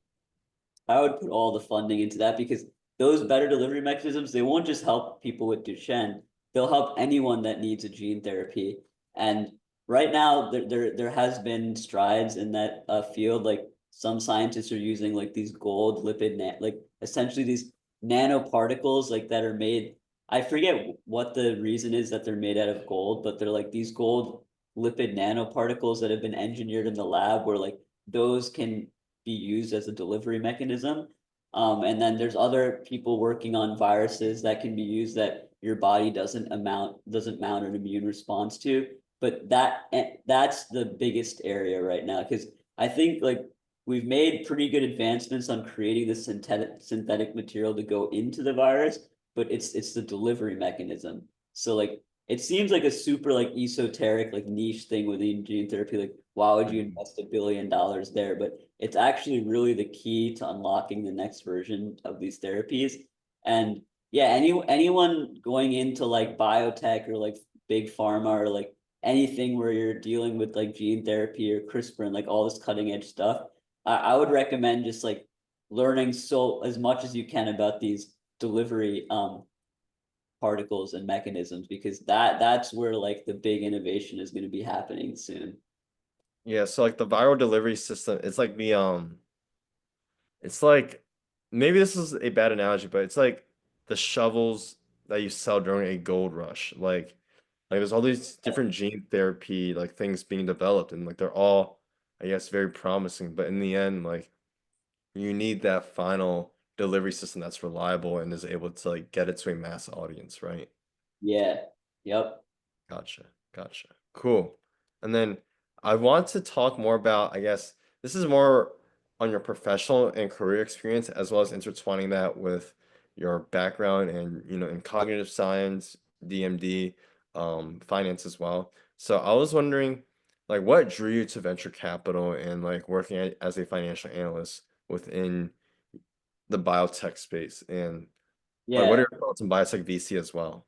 I would put all the funding into that because those better delivery mechanisms, they won't just help people with Duchenne, they'll help anyone that needs a gene therapy. And right now, there has been strides in that field. Like some scientists are using like these gold lipid, like essentially these nanoparticles like that are made. I forget what the reason is that they're made out of gold, but they're like these gold lipid nanoparticles that have been engineered in the lab where like those can be used as a delivery mechanism. And then there's other people working on viruses that can be used that your body doesn't mount an immune response to. But that's the biggest area right now because I think like we've made pretty good advancements on creating the synthetic material to go into the virus, but it's the delivery mechanism. So like it seems like a super like esoteric like niche thing within gene therapy. Like why would you Mhm. invest $1 billion there? But it's actually really the key to unlocking the next version of these therapies. And yeah, anyone going into like biotech or like big pharma or like anything where you're dealing with like gene therapy or CRISPR and like all this cutting edge stuff, I would recommend just like learning so as much as you can about these delivery particles and mechanisms because that's where like the big innovation is going to be happening soon. Yeah, so like the viral delivery system, it's like maybe this is a bad analogy, but it's like the shovels that you sell during a gold rush. Like there's all these different gene therapy like things being developed and like they're all, I guess, very promising, but in the end, like you need that final delivery system that's reliable and is able to like get it to a mass audience, right? Yeah. Yep. Gotcha. Gotcha. Cool. And then I want to talk more about, I guess, this is more on your professional and career experience, as well as intertwining that with your background and, in cognitive science, DMD, finance as well. So I was wondering, like, what drew you to venture capital and like working as a financial analyst within the biotech space? And like, what Yeah. are your thoughts on biotech VC as well?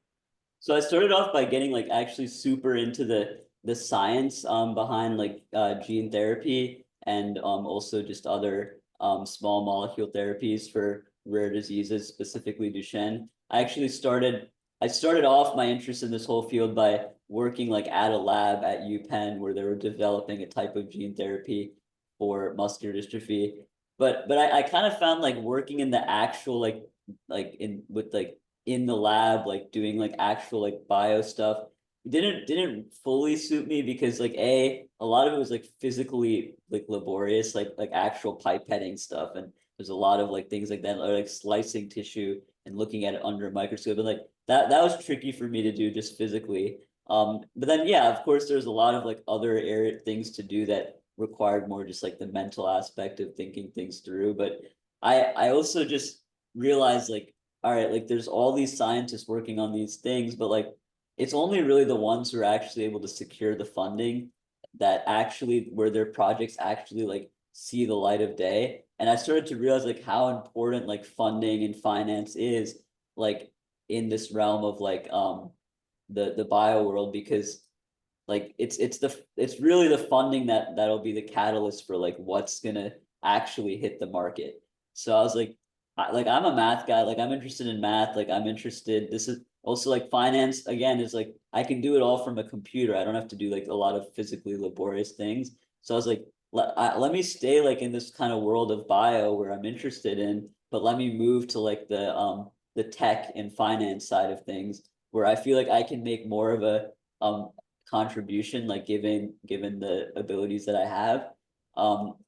So I started off by getting like actually super into the science behind like gene therapy and also just other small molecule therapies for rare diseases, specifically Duchenne. I started off my interest in this whole field by working like at a lab at UPenn where they were developing a type of gene therapy for muscular dystrophy. But I kind of found like working in the actual like in with like in the lab, like doing like actual like bio stuff, didn't fully suit me because like a lot of it was like physically like laborious, like actual pipetting stuff, and there's a lot of like things like that, or like slicing tissue and looking at it under a microscope, and like that was tricky for me to do just physically. But then yeah, of course, there's a lot of like other area things to do that required more just like the mental aspect of thinking things through. But I also just realized like all right, like there's all these scientists working on these things, but like it's only really the ones who are actually able to secure the funding that actually where their projects actually like see the light of day. And I started to realize like how important like funding and finance is like in this realm of like the bio world because like it's really the funding that'll be the catalyst for like what's gonna actually hit the market. So I was like, I'm a math guy. Like I'm interested in math. Like I'm interested. This is also like finance again is like I can do it all from a computer. I don't have to do like a lot of physically laborious things. So I was like, let me stay like in this kind of world of bio where I'm interested in, but let me move to like the tech and finance side of things where I feel like I can make more of a contribution, like given the abilities that I have.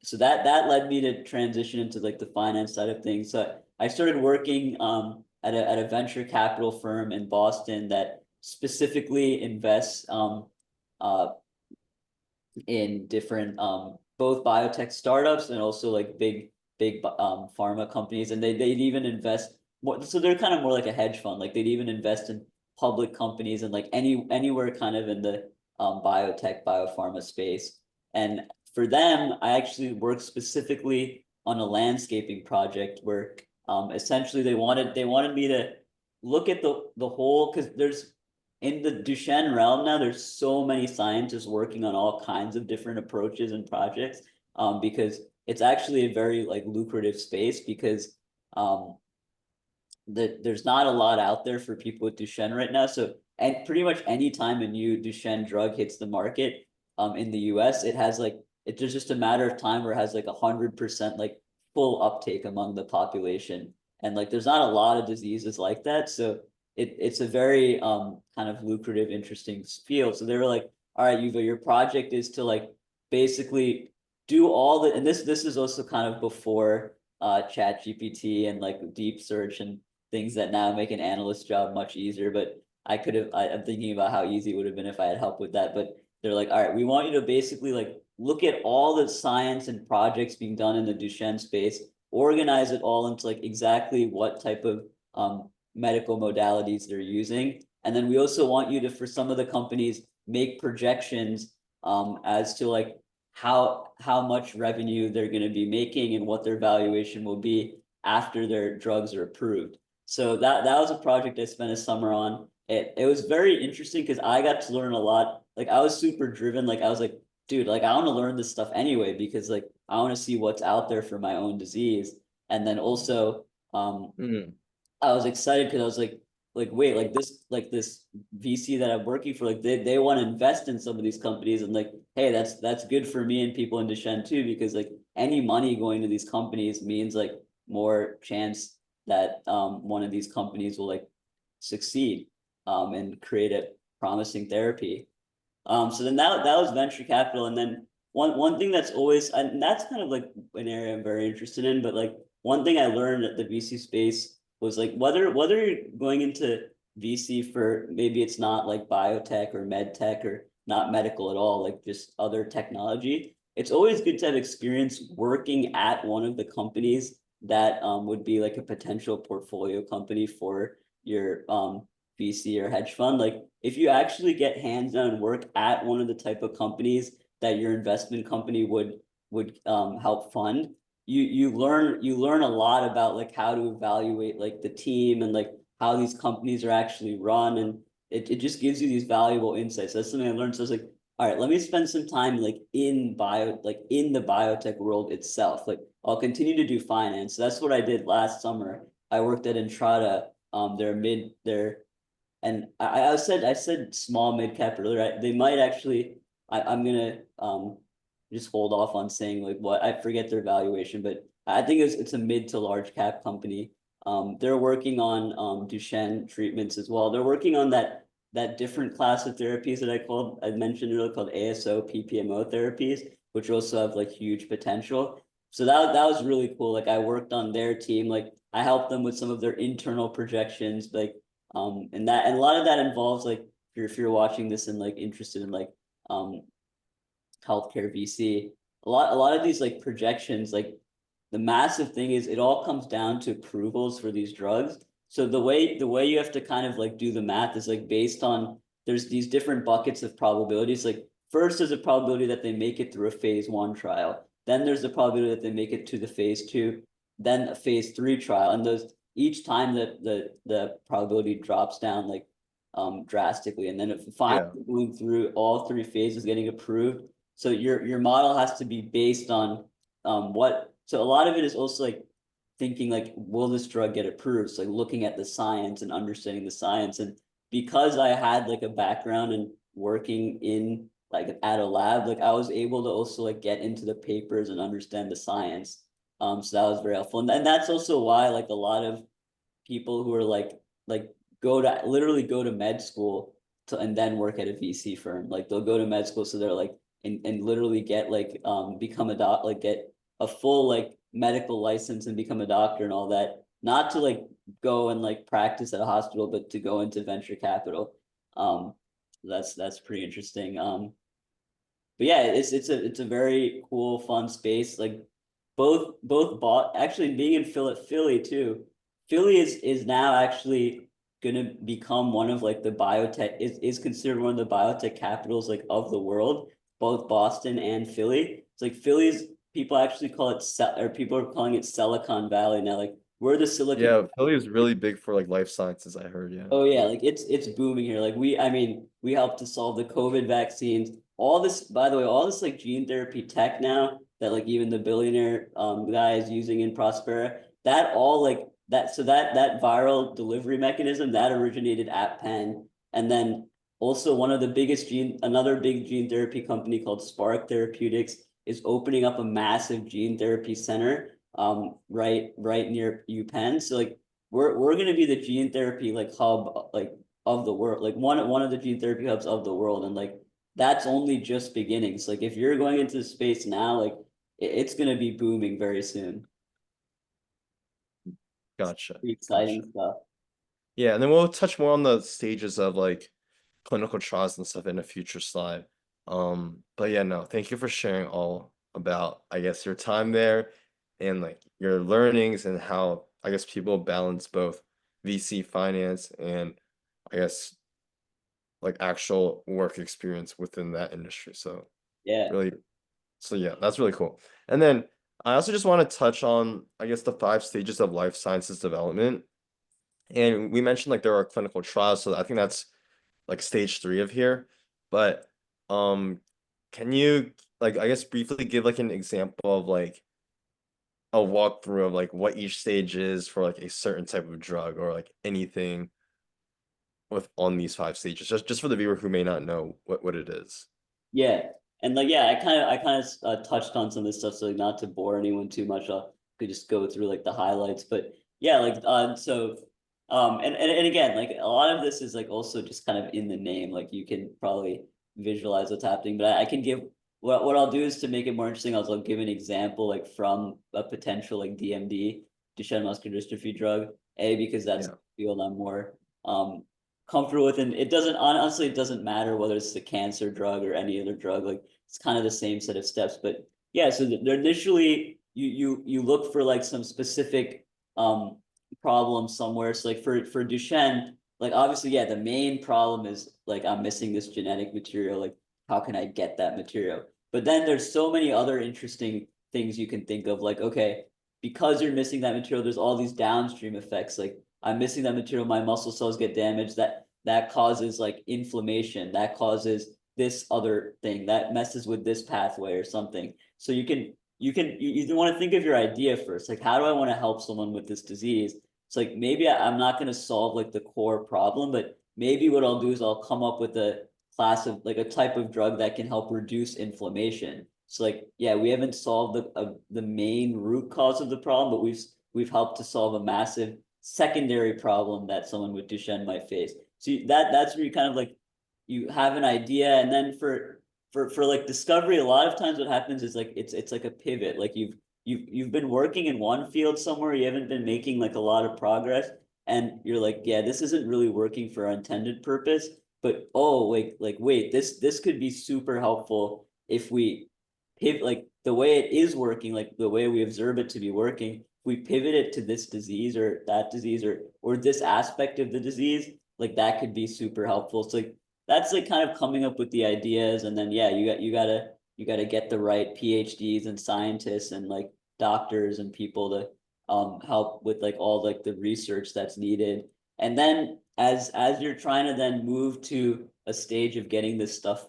So that led me to transition into like the finance side of things. So I started working at a venture capital firm in Boston that specifically invests uh in different both biotech startups and also like big pharma companies, and they'd even invest more. So they're kind of more like a hedge fund. Like they'd even invest in public companies and like anywhere kind of in the biotech biopharma space. And for them, I actually worked specifically on a landscaping project where essentially they wanted me to look at the whole, because there's in the Duchenne realm now, there's so many scientists working on all kinds of different approaches and projects, because it's actually a very like lucrative space because there's not a lot out there for people with Duchenne right now. So and pretty much any time a new Duchenne drug hits the market in the US, it has like it's just a matter of time where it has like 100% like full uptake among the population. And like there's not a lot of diseases like that. So it's a very kind of lucrative, interesting field. So they were like, all right, Yuva, your project is to like basically do all the, and this is also kind of before chat GPT and like deep search and things that now make an analyst job much easier. But I'm thinking about how easy it would have been if I had help with that. But they're like, all right, we want you to basically like look at all the science and projects being done in the Duchenne space, organize it all into like exactly what type of medical modalities they're using. And then we also want you to, for some of the companies, make projections as to like how much revenue they're going to be making and what their valuation will be after their drugs are approved. So that was a project I spent a summer on. It was very interesting because I got to learn a lot. Like I was super driven. Like I was like, dude, like I want to learn this stuff anyway because like I want to see what's out there for my own disease. And then also Mm, I was excited because I was like wait, like this VC that I'm working for, like they want to invest in some of these companies, and like, hey, that's good for me and people in Duchenne too, because like any money going to these companies means like more chance that one of these companies will like succeed and create a promising therapy. So then that was venture capital, and then one thing that's always, and that's kind of like an area I'm very interested in, but like one thing I learned at the VC space was like whether you're going into VC for maybe it's not like biotech or medtech or not medical at all, like just other technology. It's always good to have experience working at one of the companies that would be like a potential portfolio company for your VC or hedge fund. Like if you actually get hands-on work at one of the type of companies that your investment company would help fund, you learn a lot about like how to evaluate like the team and like how these companies are actually run, and it just gives you these valuable insights. That's something I learned. So I was like, all right, let me spend some time like in the biotech world itself. Like I'll continue to do finance. So that's what I did last summer. I worked at Entrada. They're and I said small mid cap earlier. Right? They might actually. I'm gonna just hold off on saying like what, I forget their valuation, but I think it's a mid to large cap company. They're working on Duchenne treatments as well. They're working on that different class of therapies that I mentioned earlier called ASO PPMO therapies, which also have like huge potential. So that was really cool. Like I worked on their team. Like I helped them with some of their internal projections. Like and a lot of that involves like if you're watching this and like interested in like um healthcare VC, a lot of these like projections, like the massive thing is it all comes down to approvals for these drugs. So the way you have to kind of like do the math is like based on, there's these different buckets of probabilities. Like first there's a probability that they make it through a phase 1 trial. Then there's the probability that they make it to the phase 2, then a phase 3 trial. And those each time that the probability drops down like drastically. And then if finally yeah. going through all 3 phases getting approved, so your model has to be based on what. So a lot of it is also like thinking like, will this drug get approved? So like looking at the science and understanding the science. And because I had like a background in working in like at a lab, like I was able to also like get into the papers and understand the science. So that was very helpful. And that's also why like a lot of people who are like go to literally go to med school to and then work at a VC firm. Like they'll go to med school, so they're like and literally get like become a doc, like get a full like medical license and become a doctor and all that. Not to like go and like practice at a hospital, but to go into venture capital. Um, that's pretty interesting. But yeah, it's a very cool, fun space. Like both bought actually being in Philly too. Philly is now actually gonna become one of like the biotech is considered one of the biotech capitals like of the world, both Boston and Philly. It's like Philly's people actually call it or people are calling it Silicon Valley now. Like we're the Silicon. Yeah, Philly is really big for like life sciences, I heard, yeah. Oh yeah, like it's booming here. Like I mean, we helped to solve the COVID vaccines. All this, by the way, all this like gene therapy tech now that like even the billionaire guy is using in Prospera, that all like that so that viral delivery mechanism that originated at Penn. And then also one of the biggest another big gene therapy company called Spark Therapeutics is opening up a massive gene therapy center right near UPenn. So like we're gonna be the gene therapy like hub like of the world, like one of the gene therapy hubs of the world, and like that's only just beginnings. Like if you're going into space now, like it's gonna be booming very soon. Gotcha. Pretty Gotcha. exciting stuff. Yeah, and then we'll touch more on the stages of like clinical trials and stuff in a future slide. But yeah, no, thank you for sharing all about, I guess, your time there and like your learnings and how I guess people balance both VC finance and I guess like actual work experience within that industry. So Yeah, really, so yeah, that's really cool. And then I also just want to touch on, I guess, the 5 stages of life sciences development. And we mentioned like there are clinical trials, so I think that's like stage 3 of here. But um, can you like I guess briefly give like an example of like a walkthrough of like what each stage is for like a certain type of drug or like anything with on these 5 stages, just for the viewer who may not know what it is. yeah, and like yeah, I kind of touched on some of this stuff, so like, not to bore anyone too much, I could just go through like the highlights. But yeah, like so and again, like a lot of this is like also just kind of in the name, like you can probably visualize what's happening. But I can give what I'll do is to make it more interesting. I'll give an example like from a potential like DMD, Duchenne Muscular Dystrophy drug, because that's Yeah. the field I'm more um comfortable with. And it doesn't honestly, it doesn't matter whether it's the cancer drug or any other drug. Like it's kind of the same set of steps. But yeah, so they're initially you look for like some specific problem somewhere. So like for Duchenne, like obviously, yeah, the main problem is like I'm missing this genetic material. Like how can I get that material? But then there's so many other interesting things you can think of. Like okay, because you're missing that material, there's all these downstream effects. Like I'm missing that material, my muscle cells get damaged. That causes like inflammation. That causes this other thing that messes with this pathway or something. So you want to think of your idea first. Like, how do I want to help someone with this disease? It's like maybe I'm not going to solve like the core problem, but maybe what I'll do is I'll come up with a class of like a type of drug that can help reduce inflammation. So like, yeah, we haven't solved the main root cause of the problem, but we've helped to solve a massive secondary problem that someone with Duchenne might face. So that's where you kind of like you have an idea, and then for like discovery, a lot of times what happens is like it's like a pivot. Like you've been working in one field somewhere, you haven't been making like a lot of progress, and you're like, yeah, this isn't really working for our intended purpose. But oh wait, this could be super helpful if we pivot like the way it is working, like the way we observe it to be working. We pivot it to this disease or that disease or this aspect of the disease, like that could be super helpful. So like that's like kind of coming up with the ideas, and then yeah, you gotta get the right PhDs and scientists and like doctors and people to help with like all like the research that's needed. And then as you're trying to then move to a stage of getting this stuff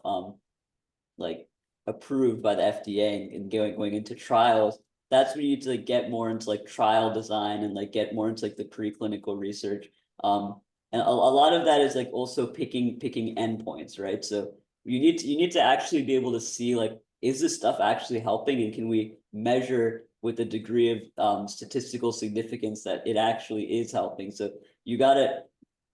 like approved by the FDA and going into trials, that's when you need to like get more into like trial design and like get more into like the preclinical research. And a lot of that is like also picking endpoints, right? So you need to actually be able to see like, is this stuff actually helping, and can we measure with a degree of statistical significance that it actually is helping? So you gotta,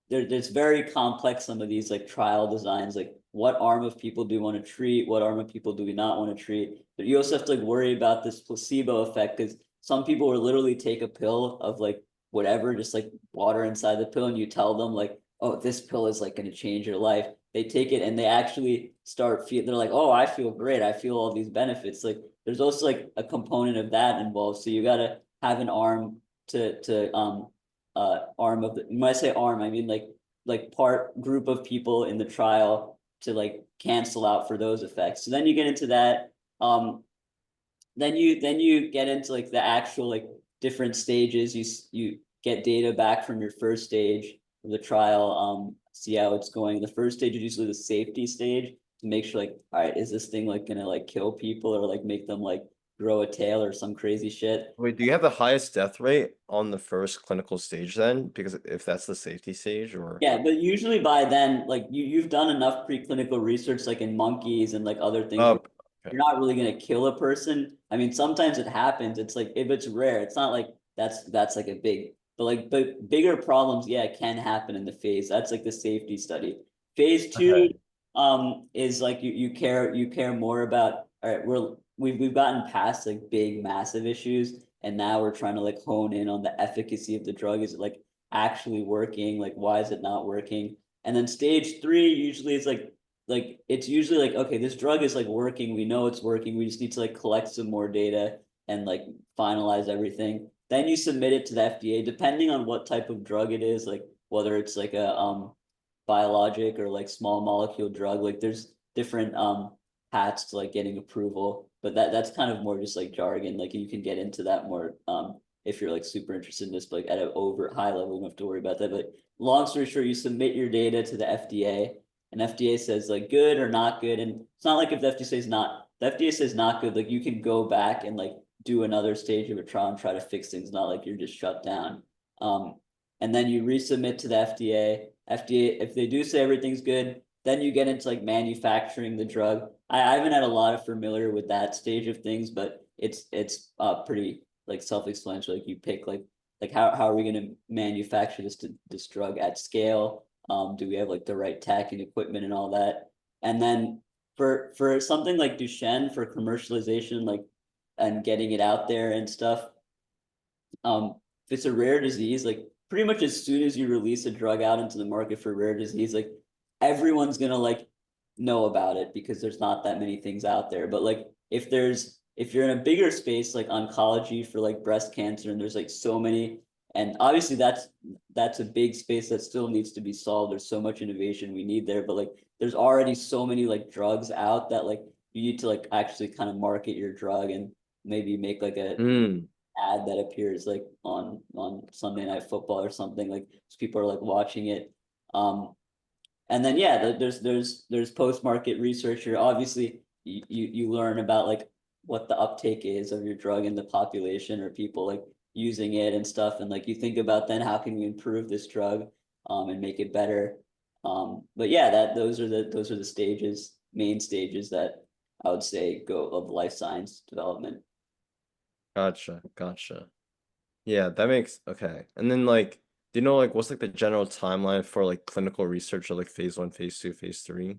there's very complex, some of these like trial designs, like what arm of people do you want to treat, what arm of people do we not want to treat. But you also have to like worry about this placebo effect, because some people will literally take a pill of like whatever, just like water inside the pill, and you tell them like, oh, this pill is like going to change your life. They take it and they actually start feel, they're like, oh, I feel great, I feel all these benefits. Like there's also like a component of that involved. So you got to have an arm to arm of the, when I say arm, I mean like part group of people in the trial to like cancel out for those effects. So then you get into that. Then you get into like the actual like different stages. You get data back from your first stage of the trial, see how it's going. The first stage is usually the safety stage to make sure like, all right, is this thing like gonna like kill people or like make them like grow a tail or some crazy shit? Wait, do you have the highest death rate on the first clinical stage then? Because if that's the safety stage, or Yeah, but usually by then, like you've done enough preclinical research, like in monkeys and like other things, where oh, okay, you're not really gonna kill a person. I mean, sometimes it happens. It's like if it's rare, it's not like that's like a big, but bigger problems, yeah, can happen in the phase. That's like the safety study. Phase two, okay, is like you care more about. All right, we've gotten past like big massive issues, and now we're trying to like hone in on the efficacy of the drug. Is it like actually working? Like, why is it not working? And then stage three usually is like it's usually like, okay, this drug is like working. We know it's working. We just need to like collect some more data and like finalize everything. Then you submit it to the FDA, depending on what type of drug it is, like whether it's like a biologic or like small molecule drug. Like there's different paths to like getting approval, but that's kind of more just like jargon. Like you can get into that more if you're like super interested in this, but like at an over high level, you don't have to worry about that. But long story short, you submit your data to the FDA, and FDA says like good or not good. And it's not like if the FDA says not, the FDA says not good, like you can go back and like do another stage of a trial and try to fix things. Not like you're just shut down. Um, and then you resubmit to the FDA. FDA, if they do say everything's good, then you get into like manufacturing the drug. I haven't had a lot of familiar with that stage of things, but it's pretty like self-explanatory. Like you pick like how are we going to manufacture this drug at scale? Do we have like the right tech and equipment and all that? And then for something like Duchenne, for commercialization, like and getting it out there and stuff, if it's a rare disease, like pretty much as soon as you release a drug out into the market for rare disease, like everyone's gonna like know about it because there's not that many things out there. But like if you're in a bigger space like oncology for like breast cancer, and there's like so many, and obviously that's a big space that still needs to be solved. There's so much innovation we need there, but like there's already so many like drugs out that like you need to like actually kind of market your drug and maybe make like a mm, ad that appears like on Sunday Night Football or something, like people are like watching it. And then yeah, there's post market research. You're obviously you learn about like what the uptake is of your drug in the population or people like using it and stuff, and like you think about then how can we improve this drug and make it better. But yeah, that those are the stages, main stages that I would say go of life science development. gotcha, gotcha. Yeah, that makes okay. And then like, do you know like what's like the general timeline for like clinical research or like phase one, phase two, phase three?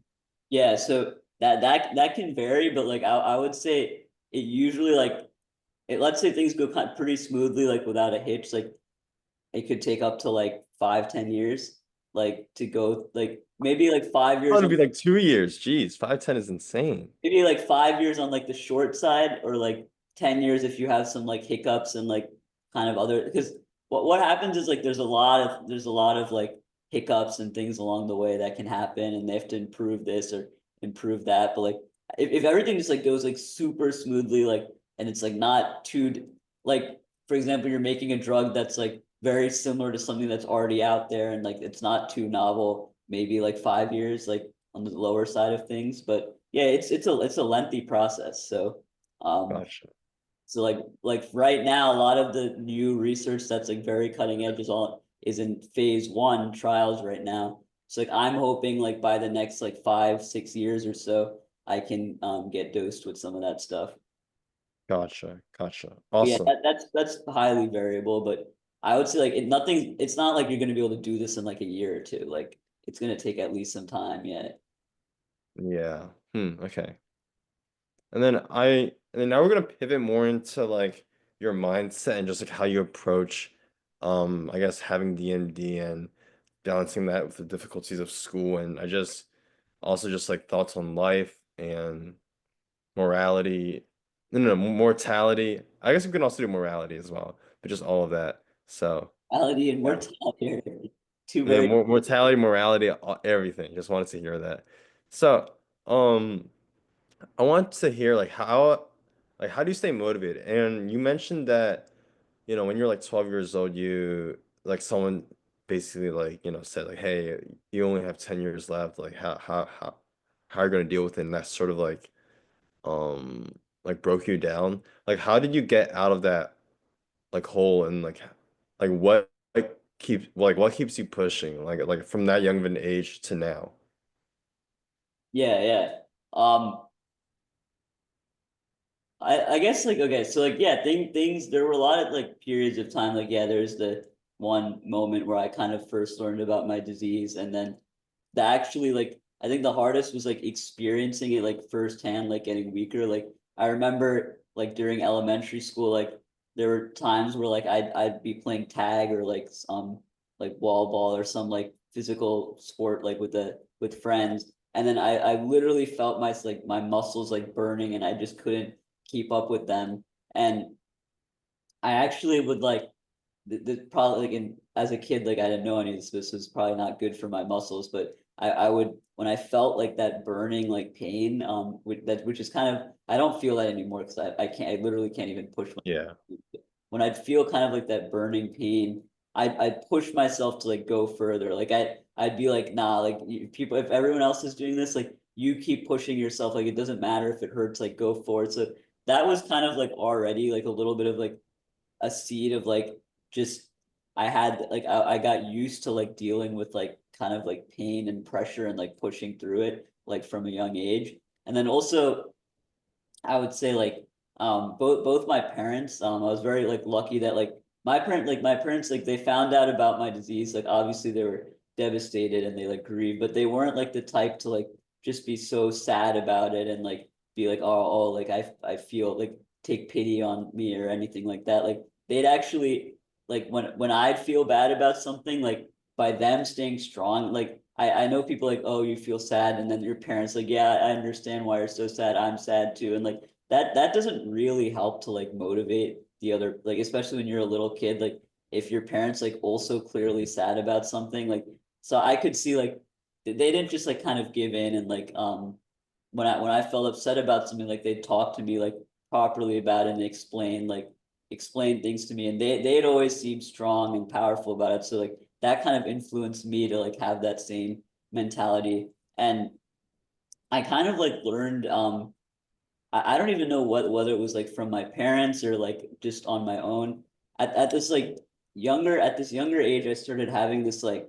Yeah, so that can vary, but like I would say it usually like it, let's say things go kind of pretty smoothly, like without a hitch, like it could take up to like 5, 10 years, like to go like maybe like 5 years Probably on be like 2 years. Jeez, 5, 10 is insane. maybe like 5 years on like the short side, or like 10 years if you have some like hiccups and like kind of other, because what happens is like there's a lot of like hiccups and things along the way that can happen, and they have to improve this or improve that. But like if everything just like goes like super smoothly, like, and it's like not too like, for example, you're making a drug that's like very similar to something that's already out there, and like it's not too novel, maybe like 5 years, like on the lower side of things. But yeah, it's a lengthy process. So Gotcha. So like right now, a lot of the new research that's like very cutting edge is in phase 1 trials right now. So like I'm hoping like by the next like 5, 6 years or so, I can get dosed with some of that stuff. Gotcha. Gotcha. But yeah, Awesome. that's highly variable, but I would say like it's not like you're gonna be able to do this in like a year or two. Like it's gonna take at least some time yet. Yeah. Okay. And then now we're gonna pivot more into like your mindset and just like how you approach I guess having DMD and balancing that with the difficulties of school, and I just also just like thoughts on life and morality. No, mortality. I guess we can also do morality as well, but just all of that. So Mortality and yeah. mortality are two Yeah, very mortality, morality, everything. Just wanted to hear that. So, I want to hear like how do you stay motivated? And you mentioned that, when you're like 12 years old, you like someone basically like, said like, hey, you only have 10 years left. Like how are you gonna deal with it? And that sort of like broke you down. Like how did you get out of that like hole, and like what keeps you pushing like from that young of an age to now? yeah, yeah. I guess like okay, so like yeah, things there were a lot of like periods of time like yeah, there's the one moment where I kind of first learned about my disease, and then the actually like I think the hardest was like experiencing it like firsthand, like getting weaker. Like I remember like during elementary school, like there were times where like I'd be playing tag or like like wall ball or some like physical sport like with friends, and then I literally felt my muscles like burning, and I just couldn't keep up with them. And I actually would like the probably like as a kid, like I didn't know any of this was probably not good for my muscles, but I would when I felt like that burning like pain, which is kind of I don't feel that anymore because I can't I literally can't even push Yeah. when I'd feel kind of like that burning pain, I'd push myself to like go further. Like I'd be like, nah, like people, if everyone else is doing this, like you keep pushing yourself. Like it doesn't matter if it hurts, like go forward. So that was kind of like already like a little bit of like a seed of like just I had like I got used to like dealing with like kind of like pain and pressure and like pushing through it like from a young age. And then also I would say like both my parents I was very like lucky that like my parents like they found out about my disease, like obviously they were devastated and they like grieved, but they weren't like the type to like just be so sad about it and like be like oh like I feel like take pity on me or anything like that. Like they'd actually like when I'd feel bad about something, like by them staying strong, like I know people like, oh, you feel sad, and then your parents like, yeah, I understand why you're so sad. I'm sad too, and like that doesn't really help to like motivate the other, like especially when you're a little kid. Like if your parents like also clearly sad about something, like so I could see like they didn't just like kind of give in and like when I felt upset about something, like they'd talk to me like properly about it and explain things to me, and they'd always seem strong and powerful about it. So like that kind of influenced me to like have that same mentality, and I kind of like learned I don't even know whether it was like from my parents or like just on my own. At this like at this younger age, I started having this like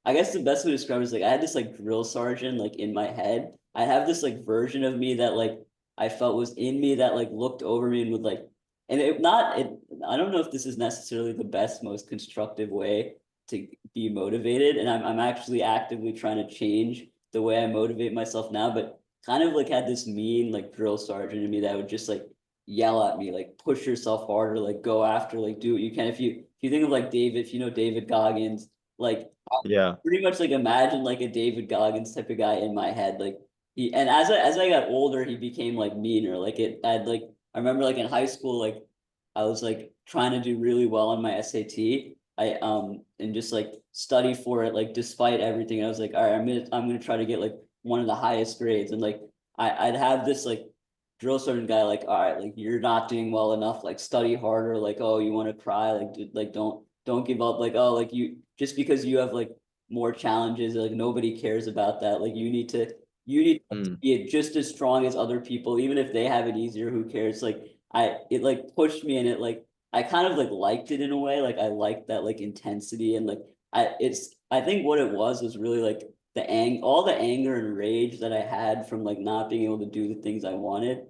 I guess the best way to describe it is like I had this like drill sergeant like in my head. I have this like version of me that like I felt was in me that like looked over me and would like and it not it I don't know if this is necessarily the best, most constructive way to be motivated. And I'm actually actively trying to change the way I motivate myself now, but kind of like had this mean like drill sergeant in me that would just like yell at me, like push yourself harder, like go after, like do what you can. If you think of like David, if you know David Goggins, like Yeah. pretty much like imagine like a David Goggins type of guy in my head. Like he and as I got older, he became like meaner. Like it I'd like I remember like in high school, like I was like trying to do really well on my SAT. I and just like study for it, like despite everything. I was like, all right, I'm gonna try to get like one of the highest grades. And like I'd have this like drill sergeant guy, like, all right, like you're not doing well enough, like study harder, like, oh, you want to cry, like like don't give up, like, oh, like you just because you have like more challenges, like nobody cares about that. Like you need to Mm, be just as strong as other people, even if they have it easier, who cares? Like it like pushed me, and it like I kind of like liked it in a way. Like I liked that like intensity, and like I think what it was really like all the anger and rage that I had from like not being able to do the things I wanted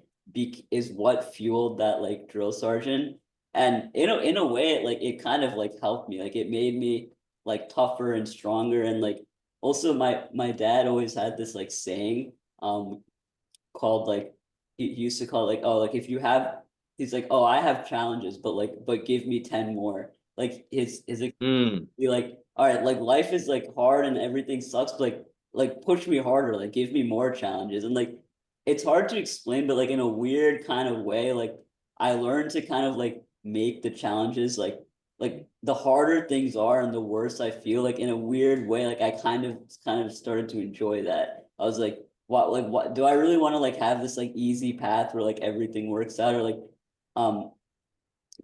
is what fueled that like drill sergeant. And in a way, it kind of like helped me. Like it made me like tougher and stronger. And like also my dad always had this like saying called like he used to call it like, oh, like if you have, he's like, oh, I have challenges, but give me 10 more. Like his Mm, be like, all right, like life is like hard and everything sucks, but like push me harder, like give me more challenges. And like it's hard to explain, but like in a weird kind of way, like I learned to kind of like make the challenges like the harder things are and the worse I feel, like in a weird way, like I kind of started to enjoy that. I was like what do I really want to like have this like easy path where like everything works out, or like um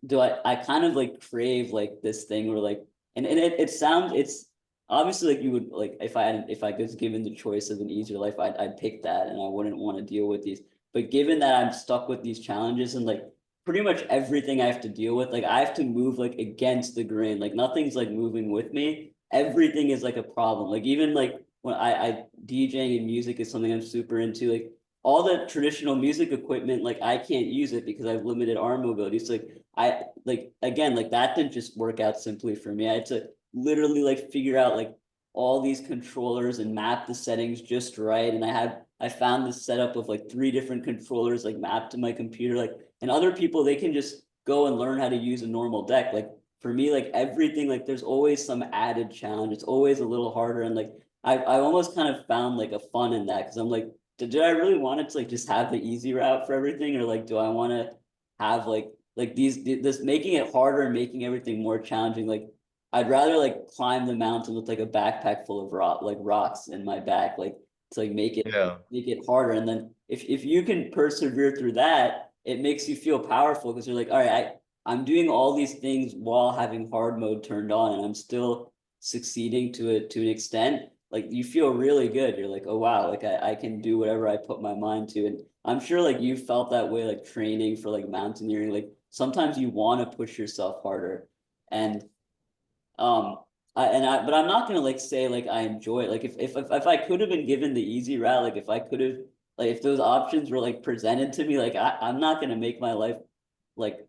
do I kind of like crave like this thing where like, and it sounds, it's obviously like you would like if I was given the choice of an easier life, I'd pick that, and I wouldn't want to deal with these. But given that I'm stuck with these challenges and like pretty much everything I have to deal with, like I have to move like against the grain, like nothing's like moving with me, everything is like a problem. Like even like when I DJing and music is something I'm super into, like all the traditional music equipment, like I can't use it because I have limited arm mobility. So like I like again, like that didn't just work out simply for me. I had to literally like figure out like all these controllers and map the settings just right. And I found this setup of like 3 different controllers like mapped to my computer. Like, and other people, they can just go and learn how to use a normal deck. Like for me, like everything, like there's always some added challenge. It's always a little harder. And like I almost kind of found like a fun in that, because I'm like, did I really want it to like just have the easy route for everything, or like do I want to have like this making it harder and making everything more challenging? Like I'd rather like climb the mountain with like a backpack full of rocks in my back, like to like yeah. make it harder. And then if you can persevere through that, it makes you feel powerful, because you're like, all right, I'm doing all these things while having hard mode turned on, and I'm still succeeding to an extent. Like you feel really good. You're like, oh wow, like I can do whatever I put my mind to. And I'm sure like you felt that way, like training for like mountaineering. Like sometimes you want to push yourself harder. And um but I'm not gonna like say like I enjoy it. Like if I could have been given the easy route, like if I could have, like if those options were like presented to me, like I'm not gonna make my life like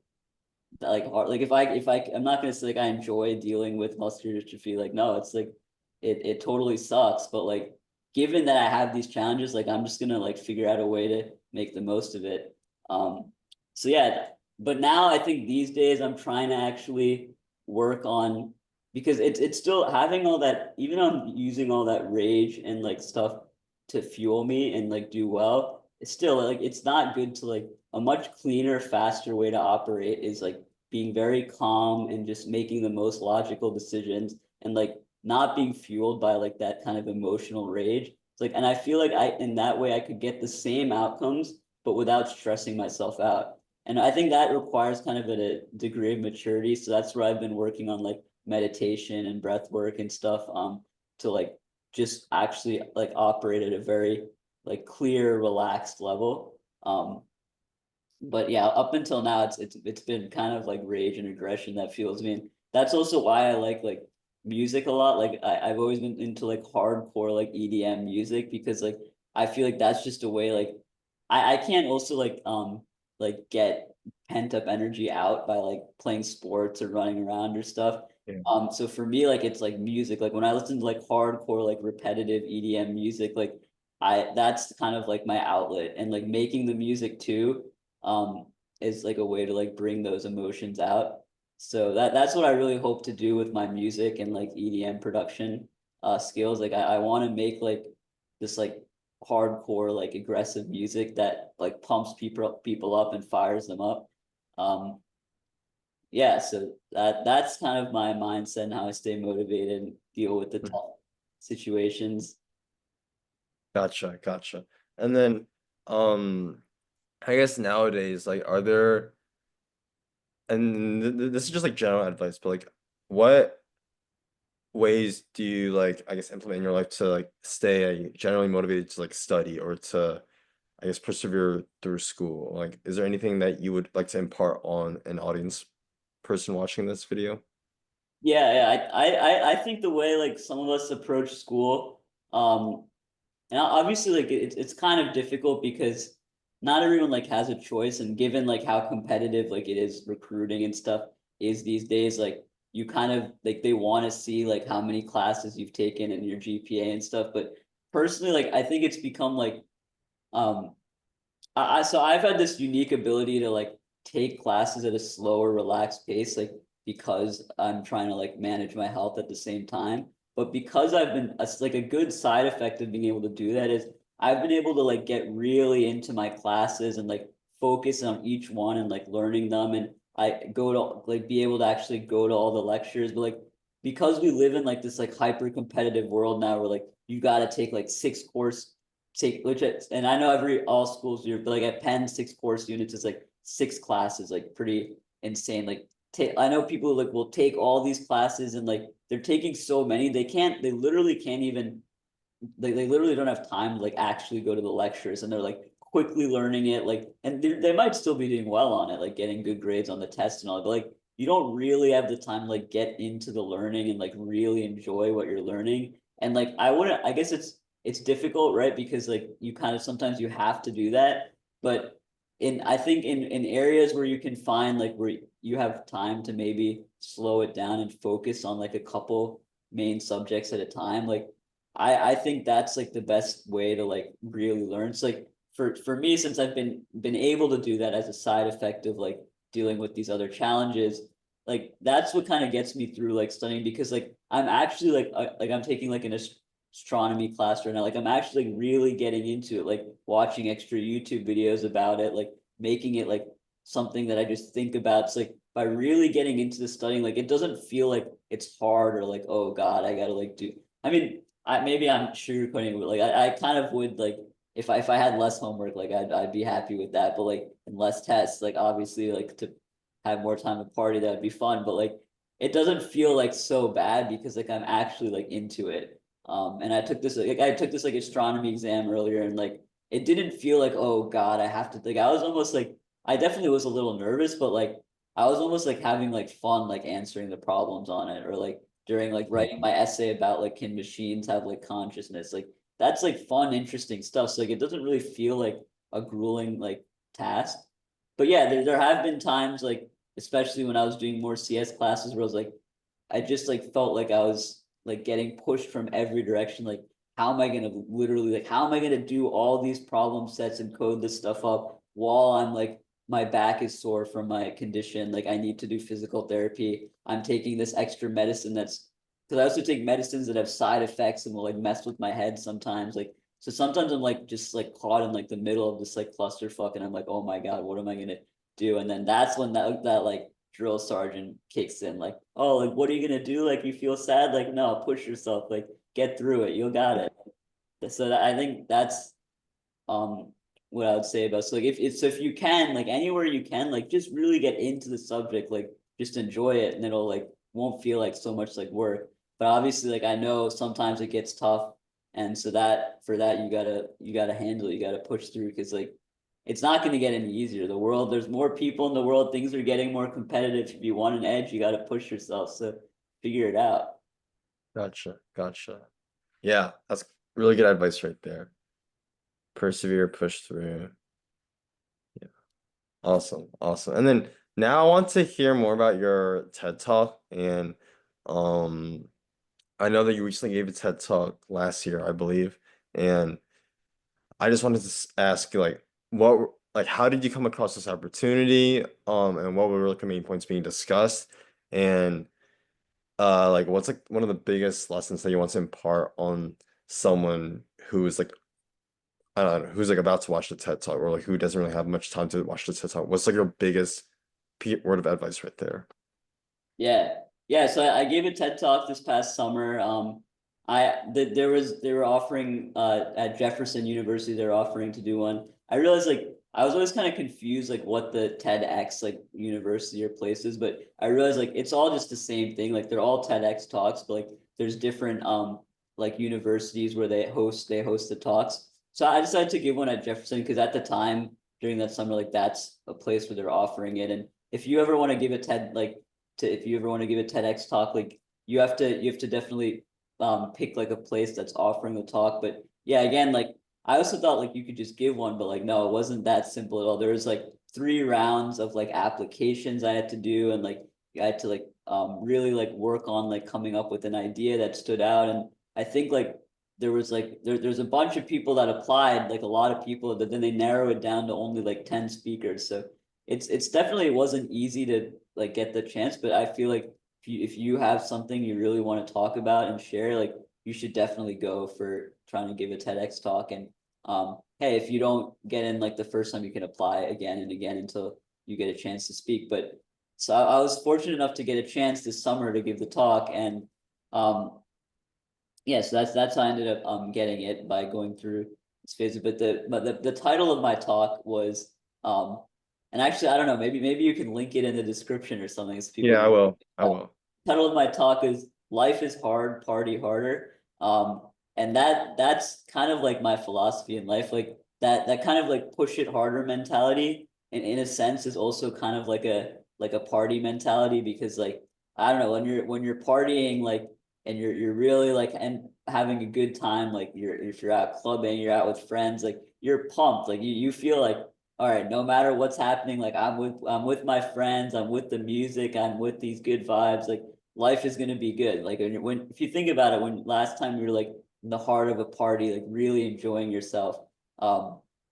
hard. Like I'm not gonna say like I enjoy dealing with muscular dystrophy. Like no, it's like it totally sucks. But like given that I have these challenges, like I'm just gonna like figure out a way to make the most of it. Um so yeah, but now I think these days I'm trying to actually work on, because it's still having all that, even though I'm using all that rage and like stuff to fuel me and like do well, it's still like it's not good to like, a much cleaner, faster way to operate is like being very calm and just making the most logical decisions, and like not being fueled by like that kind of emotional rage. It's like, and I feel like in that way I could get the same outcomes, but without stressing myself out. And I think that requires kind of a degree of maturity. So that's where I've been working on like meditation and breath work and stuff, to like just actually like operate at a very like clear, relaxed level. But yeah, up until now, it's been kind of like rage and aggression that fuels me. And that's also why I like music a lot. Like I've always been into like hardcore like EDM music, because like I feel like that's just a way like I can't also like get pent up energy out by like playing sports or running around or stuff. Yeah. So for me, like it's like music. Like when I listen to like hardcore, like repetitive EDM music, like that's kind of like my outlet, and like making the music too um is like a way to like bring those emotions out. So that's what I really hope to do with my music and like EDM production skills. Like I want to make like this like hardcore like aggressive music that like pumps people up and fires them up. Um yeah, so that's kind of my mindset and how I stay motivated and deal with the Mm. tough situations. Gotcha, gotcha. And then, um, I guess nowadays, like, are there, and this is just like general advice, but like, what ways do you like, I guess, implement in your life to like stay generally motivated to like study or to, I guess, persevere through school? Like, is there anything that you would like to impart on an audience person watching this video? Yeah, I think the way like some of us approach school, and obviously like it's kind of difficult because not everyone like has a choice, and given like how competitive like it is recruiting and stuff is these days, like you kind of like they want to see like how many classes you've taken and your GPA and stuff. But personally, like I think it's become like um so I've had this unique ability to like take classes at a slower, relaxed pace, like because I'm trying to like manage my health at the same time. But because I've been like a good side effect of being able to do that is I've been able to like get really into my classes and like focus on each one and like learning them. And I go to like be able to actually go to all the lectures. But like because we live in like this like hyper competitive world now where like you got to take like six course take which and I know all schools do, but like at Penn, 6 course units is like 6 classes, like pretty insane. Like I know people like will take all these classes and like they're taking so many they literally can't even they literally don't have time to like actually go to the lectures, and they're like quickly learning it like, and they might still be doing well on it, like getting good grades on the test and all, but like you don't really have the time to like get into the learning and like really enjoy what you're learning. And like I guess it's difficult, right? Because like you kind of sometimes you have to do that, but I think in areas where you can find like where you have time to maybe slow it down and focus on like a couple main subjects at a time, like I think that's like the best way to like really learn. It's like for me, since I've been able to do that as a side effect of like dealing with these other challenges, like that's what kind of gets me through like studying, because like I'm actually like I'm taking like an astronomy class right now. Like I'm actually really getting into it, like watching extra YouTube videos about it, like making it like something that I just think about. It's like by really getting into the studying, like it doesn't feel like it's hard or like, oh God, I gotta like do. I mean, maybe I'm sugarcoating it, but like I kind of would like if I had less homework, like I'd be happy with that. But like and less tests, like obviously like to have more time to party, that'd be fun. But like it doesn't feel like so bad because like I'm actually like into it. And I took this like astronomy exam earlier, and like it didn't feel like, oh God, I have to, like I was almost like I definitely was a little nervous, but like I was almost like having like fun like answering the problems on it, or like during like writing my essay about like can machines have like consciousness, like that's like fun, interesting stuff. So like it doesn't really feel like a grueling like task. But yeah, there have been times like especially when I was doing more CS classes where I was like I just like felt like I was like getting pushed from every direction. Like, how am I gonna literally like how am I gonna do all these problem sets and code this stuff up while I'm like my back is sore from my condition. Like I need to do physical therapy. I'm taking this extra medicine that's because I also take medicines that have side effects and will like mess with my head sometimes. Like so sometimes I'm like just like caught in like the middle of this like clusterfuck, and I'm like, oh my God, what am I gonna do? And then that's when that like drill sergeant kicks in, like, oh, like what are you gonna do? Like you feel sad? Like no, push yourself, like get through it, you got it. So I think that's um what I would say about, so like if it's, if you can, like anywhere you can, like just really get into the subject, like just enjoy it, and it'll like won't feel like so much like work. But obviously like I know sometimes it gets tough, and so that for that you gotta handle it, you gotta push through, because like it's not going to get any easier. The world, there's more people in the world, things are getting more competitive. If you want an edge, you got to push yourself, so figure it out. Gotcha, gotcha. Yeah, that's really good advice right there. Persevere, push through. Yeah, awesome, awesome. And then now I want to hear more about your TED Talk. And um, I know that you recently gave a TED Talk last year, I believe. And I just wanted to ask, like, like, how did you come across this opportunity? And what were like the main points being discussed? And like, what's like one of the biggest lessons that you want to impart on someone who is like, I don't know, who's like about to watch the TED Talk, or like who doesn't really have much time to watch the TED Talk? What's like your biggest word of advice right there? Yeah, yeah. So I gave a TED talk this past summer. They were offering at Jefferson University, they're offering to do one. I realized like I was always kind of confused like what the TEDx like university or places, but I realized like it's all just the same thing. Like they're all TEDx talks, but like there's different like universities where they host the talks. So I decided to give one at Jefferson because at the time during that summer, like that's a place where they're offering it. And if you ever want to give a TED, like if you ever want to give a TEDx talk, like you have to definitely pick like a place that's offering the talk. But yeah, again, like I also thought like you could just give one, but like no, it wasn't that simple at all. There was like 3 rounds of like applications I had to do, and like I had to like really like work on like coming up with an idea that stood out. And I think like there was like there's a bunch of people that applied, like a lot of people, but then they narrow it down to only like 10 speakers. So it's definitely, it wasn't easy to like get the chance, but I feel like if you have something you really want to talk about and share, like you should definitely go for trying to give a TEDx talk. And hey, if you don't get in like the first time, you can apply again and again until you get a chance to speak. But so I was fortunate enough to get a chance this summer to give the talk. And yeah, so that's how I ended up getting it, by going through this phase. But the title of my talk was and actually I don't know, maybe you can link it in the description or something so people Yeah, I can will. I will. title of my talk is "Life is Hard, Party Harder." And that's kind of like my philosophy in life, like that kind of like push it harder mentality, and in a sense is also kind of like a party mentality, because like I don't know, when you're partying, like, and you're really like and having a good time, like if you're out clubbing, you're out with friends, like you're pumped, like you feel like, all right, no matter what's happening, like I'm with my friends, I'm with the music, I'm with these good vibes, like life is gonna be good. Like when if you think about it, when last time you were like in the heart of a party, like really enjoying yourself,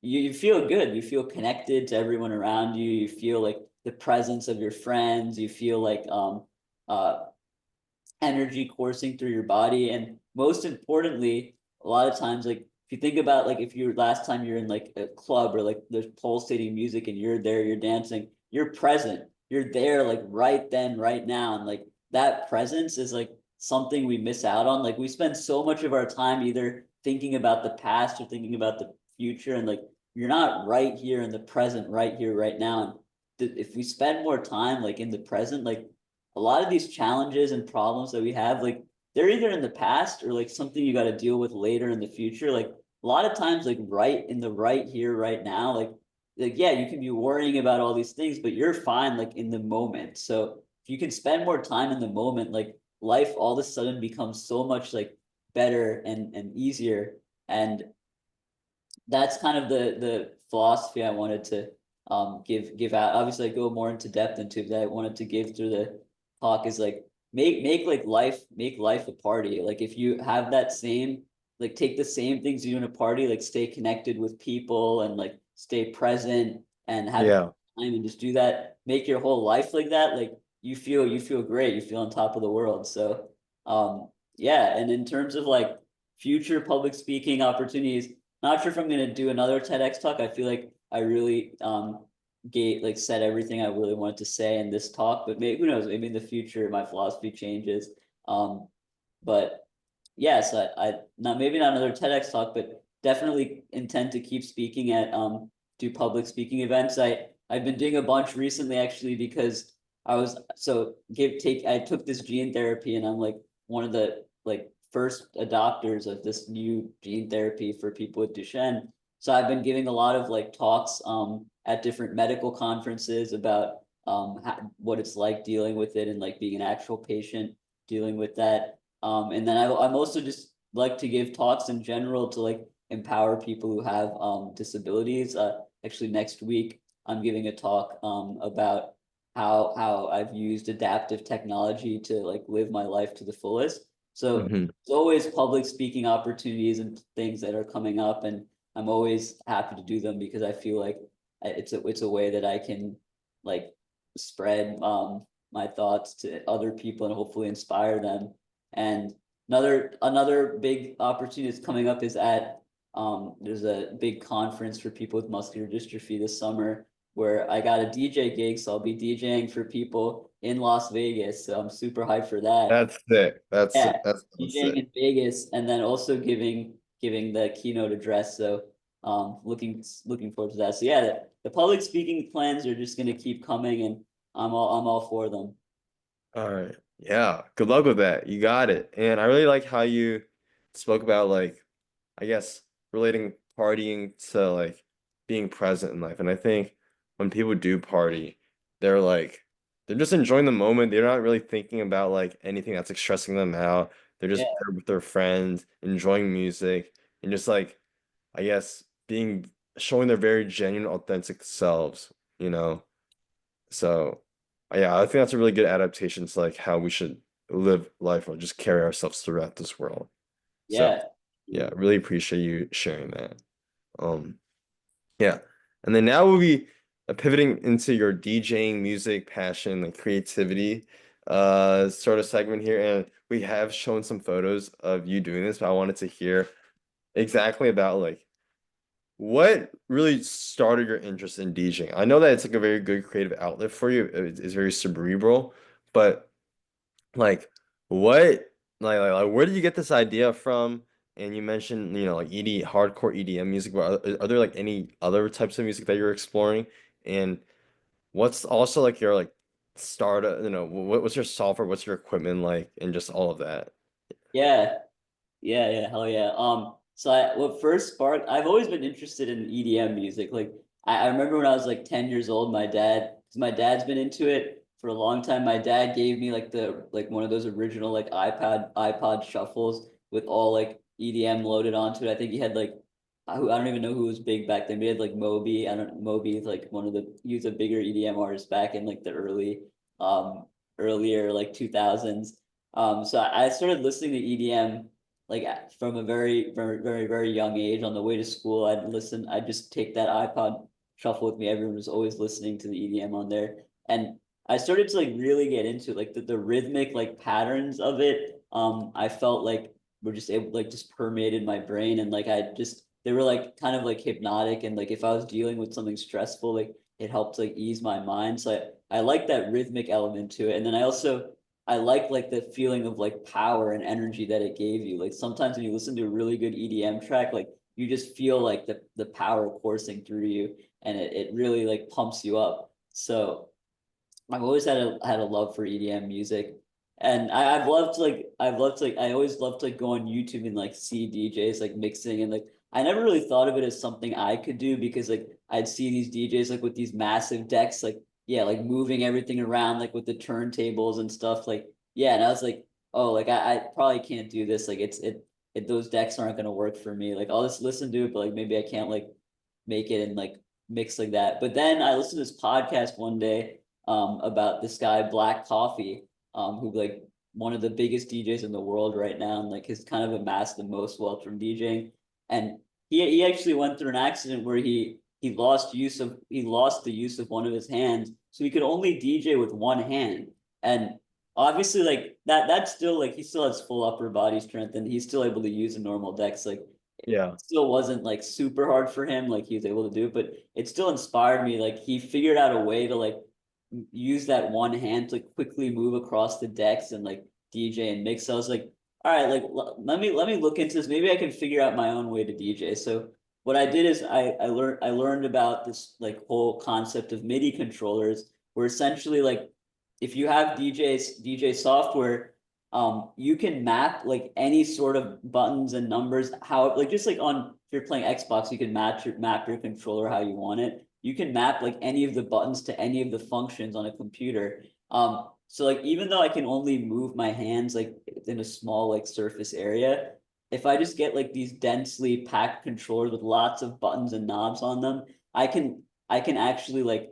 you feel good, you feel connected to everyone around you, you feel like the presence of your friends, you feel like uh energy coursing through your body. And most importantly, a lot of times, like if you think about like if you're last time you're in like a club or like there's pulsating music and you're there, you're dancing, you're present, you're there like right then, right now. And like that presence is like something we miss out on. Like we spend so much of our time either thinking about the past or thinking about the future, and like you're not right here in the present, right here, right now. And if we spend more time like in the present, like a lot of these challenges and problems that we have, like they're either in the past or like something you got to deal with later in the future. Like a lot of times, like right in the right here, right now, like yeah, you can be worrying about all these things, but you're fine like in the moment. So if you can spend more time in the moment, like life all of a sudden becomes so much like better and easier. And that's kind of the philosophy I wanted to give out. Obviously, I go more into depth into that. I wanted to give through the talk is like make life a party. Like if you have that same, like take the same things you do in a party, like stay connected with people and like stay present and have a good Yeah. time and just do that. Make your whole life like that. Like you feel great. You feel on top of the world. So yeah. And in terms of like future public speaking opportunities, not sure if I'm gonna do another TEDx talk. I feel like I really said everything I really wanted to say in this talk, but maybe who knows, maybe in the future my philosophy changes. Um, but yes, I not maybe not another TEDx talk, but definitely intend to keep speaking at do public speaking events. I've been doing a bunch recently actually because I was so give take I took this gene therapy, and I'm like one of the like first adopters of this new gene therapy for people with Duchenne. So I've been giving a lot of like talks at different medical conferences about what it's like dealing with it and like being an actual patient dealing with that. And then I'm also just like to give talks in general to like empower people who have disabilities. Actually, next week I'm giving a talk about how I've used adaptive technology to like live my life to the fullest. So Hmm. there's always public speaking opportunities and things that are coming up, and I'm always happy to do them because I feel like it's a way that I can like spread my thoughts to other people and hopefully inspire them. And another big opportunity that's coming up is at there's a big conference for people with muscular dystrophy this summer where I got a DJ gig, so I'll be DJing for people in Las Vegas. So I'm super hyped for that. That's sick. Yeah, That's so DJing sick. in Vegas, and then also giving the keynote address. So looking forward to that. So yeah, the public speaking plans are just gonna keep coming, and I'm all for them. All right. Yeah. Good luck with that. You got it. And I really like how you spoke about like, I guess, relating partying to like being present in life. And I think when people do party, they're like they're just enjoying the moment. They're not really thinking about like anything that's like stressing them out. They're just Yeah. there with their friends, enjoying music, and just like I guess being showing their very genuine, authentic selves, you know? So yeah, I think that's a really good adaptation to like how we should live life or just carry ourselves throughout this world. So Yeah. yeah, really appreciate you sharing that. Um, yeah. And then now we'll be pivoting into your DJing, music, passion, and creativity sort of segment here. And we have shown some photos of you doing this, but I wanted to hear exactly about like what really started your interest in DJing. I know that it's like a very good creative outlet for you. It's very cerebral, but like what like where did you get this idea from? And you mentioned, like hardcore EDM music, but are there like any other types of music that you're exploring? And what's also like your like startup, what's your software, what's your equipment like, and just all of that? Yeah. Yeah, yeah, hell yeah. So what first sparked, I've always been interested in EDM music. Like I remember when I was like 10 years old, because my dad's been into it for a long time. My dad gave me like one of those original like iPod shuffles with all like EDM loaded onto it. I think he had like I don't even know who was big back then. But he had like Moby. I don't Moby is like he was a bigger EDM artist back in like the um earlier like 2000s. So I started listening to EDM like from a very young age. On the way to school, I'd just take that iPod shuffle with me. Everyone was always listening to the EDM on there. And I started to like really get into like the rhythmic like patterns of it. I felt like were just able like just permeated my brain, and like they were like kind of like hypnotic, and like if I was dealing with something stressful, like it helped like ease my mind. So I like that rhythmic element to it. And then I like the feeling of like power and energy that it gave you. Like sometimes when you listen to a really good EDM track, like you just feel like the power coursing through you, and it really like pumps you up. So I've always had a love for EDM music. And I've loved to like I always loved to like go on YouTube and like see DJs like mixing, and like I never really thought of it as something I could do, because like I'd see these DJs like with these massive decks, like yeah, like moving everything around like with the turntables and stuff. Like yeah, and I was like, oh, like I probably can't do this. Like those decks aren't gonna work for me. Like I'll just listen to it, but like maybe I can't like make it and like mix like that. But then I listened to this podcast one day about this guy Black Coffee, who like one of the biggest DJs in the world right now, and like has kind of amassed the most wealth from DJing. And he actually went through an accident where he lost the use of one of his hands, so he could only DJ with one hand. And obviously like that's still like he still has full upper body strength, and he's still able to use a normal dex. Like Yeah. still wasn't like super hard for him, like he was able to do it, but it still inspired me. Like he figured out a way to like use that one hand to quickly move across the decks and like DJ and mix. So I was like, all right, like let me look into this. Maybe I can figure out my own way to DJ. So what I did is I learned about this like whole concept of MIDI controllers, where essentially like if you have DJ software, you can map like any sort of buttons and numbers, how like just like on if you're playing Xbox, you can map your controller how you want it. You can map like any of the buttons to any of the functions on a computer. So like even though I can only move my hands like in a small like surface area, if I just get like these densely packed controllers with lots of buttons and knobs on them, I can actually like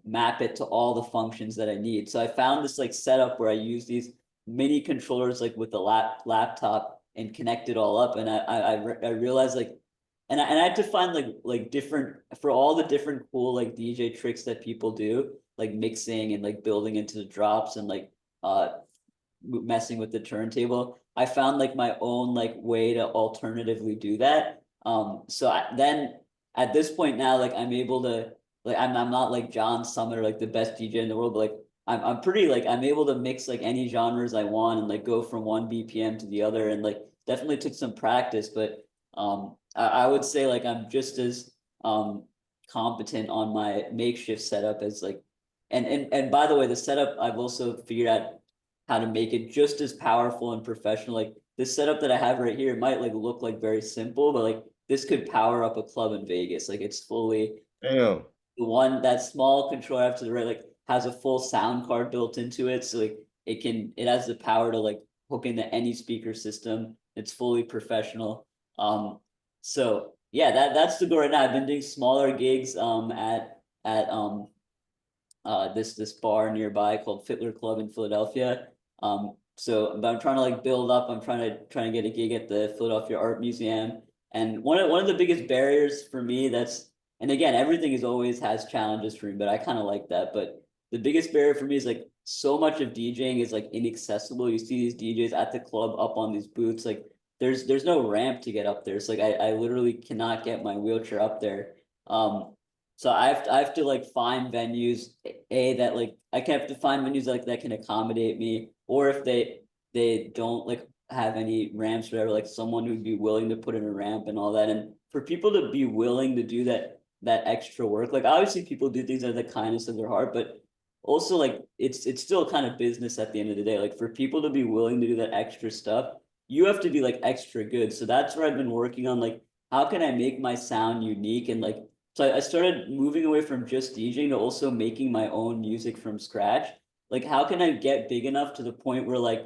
map it to all the functions that I need. So I found this like setup where I use these mini controllers like with the laptop and connect it all up, and I realized like and I had to find like different for all the different cool like DJ tricks that people do, like mixing and like building into the drops and like uh messing with the turntable. I found like my own like way to alternatively do that. Then at this point now, like I'm able to like I'm not like John Summit or like the best DJ in the world, but like I'm pretty like I'm able to mix like any genres I want and like go from one BPM to the other, and like definitely took some practice, but I would say like I'm just as competent on my makeshift setup as like and by the way, the setup I've also figured out how to make it just as powerful and professional. Like this setup that I have right here, it might like look like very simple, but like this could power up a club in Vegas. Like it's fully Damn. the one, that small controller after the right, like has a full sound card built into it. So like it has the power to like hook into any speaker system. It's fully professional. So yeah, that's the goal right now. I've been doing smaller gigs at this bar nearby called Fiddler Club in Philadelphia. So but I'm trying to like build up. I'm trying to get a gig at the Philadelphia Art Museum. And one of the biggest barriers for me, that's, and again, everything is always has challenges for me, but I kind of like that. But the biggest barrier for me is like so much of DJing is like inaccessible. You see these DJs at the club up on these booths, like there's no ramp to get up there. So like I literally cannot get my wheelchair up there. So I have to like find venues that like I can have to find venues like that can accommodate me, or if they don't like have any ramps or whatever, like someone who'd be willing to put in a ramp and all that. And for people to be willing to do that extra work, like obviously people do things out of the kindness of their heart, but also like it's still kind of business at the end of the day. Like for people to be willing to do that extra stuff, you have to be like extra good. So that's where I've been working on, like how can I make my sound unique, and like so I started moving away from just DJing to also making my own music from scratch. Like, how can I get big enough to the point where like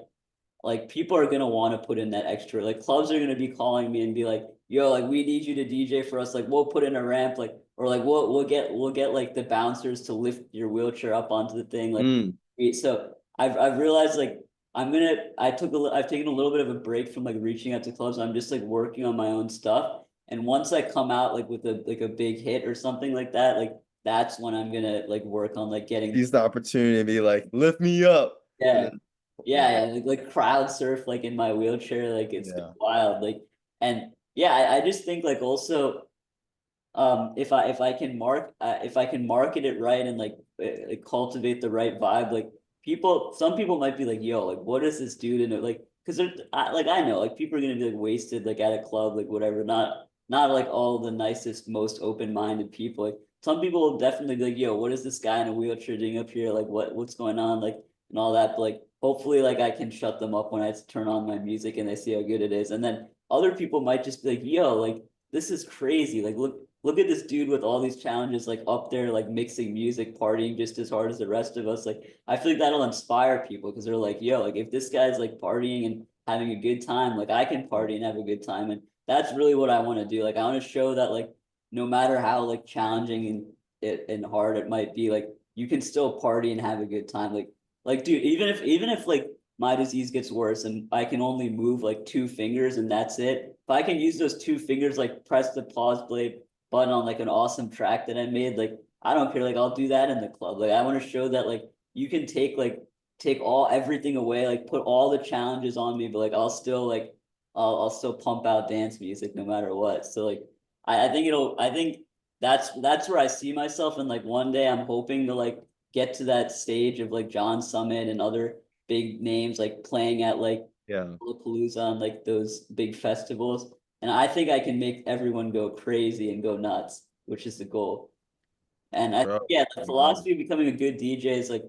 people are gonna want to put in that extra. Like clubs are gonna be calling me and be like, "Yo, like we need you to DJ for us. Like we'll put in a ramp, like or like we'll get like the bouncers to lift your wheelchair up onto the thing." Like, Mm. so I've realized like I've taken a little bit of a break from like reaching out to clubs. I'm just like working on my own stuff. And once I come out like with a big hit or something like that, like that's when I'm gonna like work on like getting, Seize the opportunity to be like, lift me up. And yeah, then, yeah, like crowd surf like in my wheelchair, like it's yeah. wild. Like, and yeah, I just think like also if I can market it right and like cultivate the right vibe, like some people might be like, yo, like what does this do to like, because like I know like people are gonna be like wasted like at a club, like whatever, not like all the nicest, most open-minded people. Like some people will definitely be like, yo, what is this guy in a wheelchair doing up here, like what's going on, like and all that. But like hopefully like I can shut them up when I turn on my music and they see how good it is. And then other people might just be like, yo, like this is crazy, like look at this dude with all these challenges, like up there, like mixing music, partying just as hard as the rest of us. Like, I feel like that'll inspire people because they're like, yo, like if this guy's like partying and having a good time, like I can party and have a good time. And that's really what I want to do. Like, I want to show that, like, no matter how like challenging and hard it might be, like you can still party and have a good time. Like, dude, even if like my disease gets worse and I can only move like two fingers and that's it. If I can use those two fingers, like press the pause blade button on like an awesome track that I made, like I don't care, like I'll do that in the club. Like I want to show that like you can take all everything away, like put all the challenges on me, but like I'll still pump out dance music no matter what. So like I think that's where I see myself, and like one day I'm hoping to like get to that stage of like John Summit and other big names like playing at like Yeah. Lollapalooza and like those big festivals. And I think I can make everyone go crazy and go nuts, which is the goal. And Bro. yeah, the Um, philosophy of becoming a good DJ is like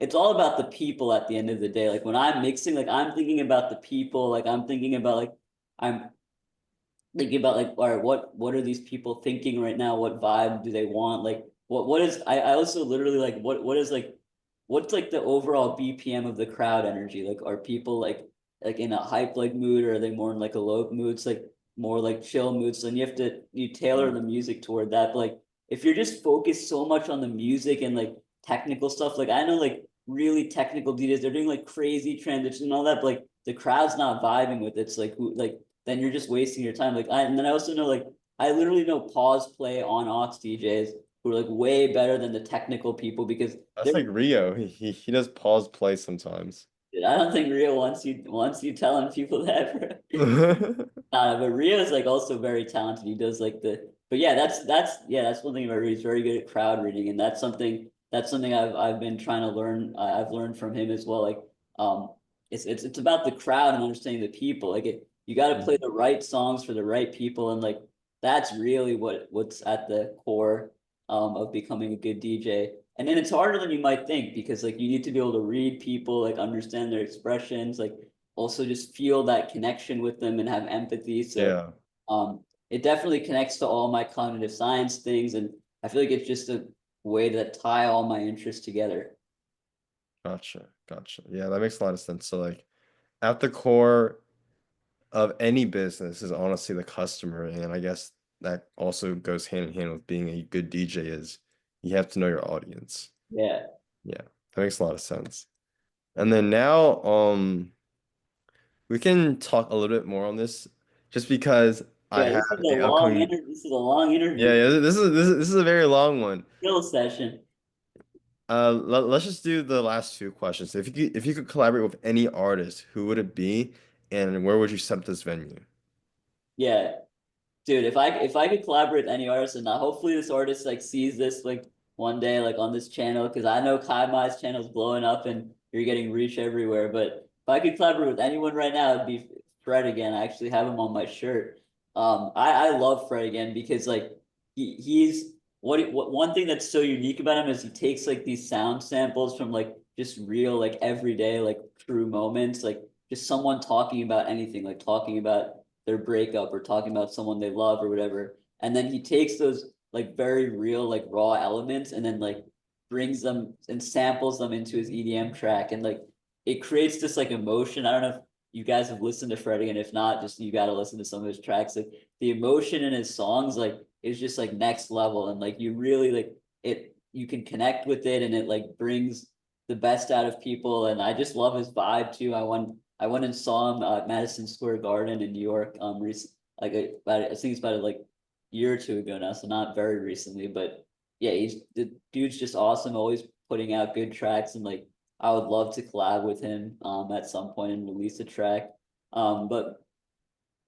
it's all about the people at the end of the day. Like when I'm mixing, like I'm thinking about the people, like I'm thinking about like I'm thinking about like, all right, what are these people thinking right now? What vibe do they want? Like what is I also literally like what is like what's like the overall BPM of the crowd energy? Like are people like in a hype like mood, or are they more in like a low mood? It's like more like chill moods. And you tailor the music toward that. But like if you're just focused so much on the music and like technical stuff, like I know like really technical DJs, they're doing like crazy transitions and all that, but like the crowd's not vibing with it. It's like who like then you're just wasting your time. And then I also know like I literally know pause play on aux DJs who are like way better than the technical people because that's they're like Rio. He does pause play sometimes. I don't think Rio wants you telling people that. But Rio is like also very talented. He does like but yeah, that's one thing about Rio. He's very good at crowd reading, and that's something I've been trying to learn. I've learned from him as well. Like it's about the crowd and understanding the people. Like you got to play the right songs for the right people, and like that's really what's at the core of becoming a good DJ. And then it's harder than you might think because like you need to be able to read people, like understand their expressions, like also just feel that connection with them and have empathy. So Yeah. um it definitely connects to all my cognitive science things, and I feel like it's just a way to tie all my interests together. Gotcha, gotcha. Yeah, that makes a lot of sense. So like at the core of any business is honestly the customer, and I guess that also goes hand in hand with being a good DJ is you have to know your audience. Yeah. Yeah, that makes a lot of sense. And then now, we can talk a little bit more on this, just because I Yeah, have this is a a long upcoming. interview. This is a long Yeah, interview. yeah. This is a very long one. Skill session. Let's just do the last two questions. If you could collaborate with any artist, who would it be, and where would you set this venue? Yeah. Dude, if I could collaborate with any artist, and hopefully this artist like sees this like one day like on this channel, because I know Kai Mai's channel is blowing up and you're getting reach everywhere. But if I could collaborate with anyone right now, it'd be Fred again. I actually have him on my shirt. I love Fred again because like he's what one thing that's so unique about him is he takes like these sound samples from like just real like everyday like true moments, like just someone talking about anything, like talking about their breakup or talking about someone they love or whatever. And then he takes those like very real, like raw elements and then like brings them and samples them into his EDM track. And like it creates this like emotion. I don't know if you guys have listened to Freddie, and if not, just you got to listen to some of his tracks. Like the emotion in his songs, like is just like next level. And like you really like it, you can connect with it and it like brings the best out of people. And I just love his vibe too. I went and saw him at Madison Square Garden in New York. Like about I think it's about like year or two ago now, so not very recently. But yeah, he's the dude's just awesome. Always putting out good tracks, and like I would love to collab with him at some point and release a track. But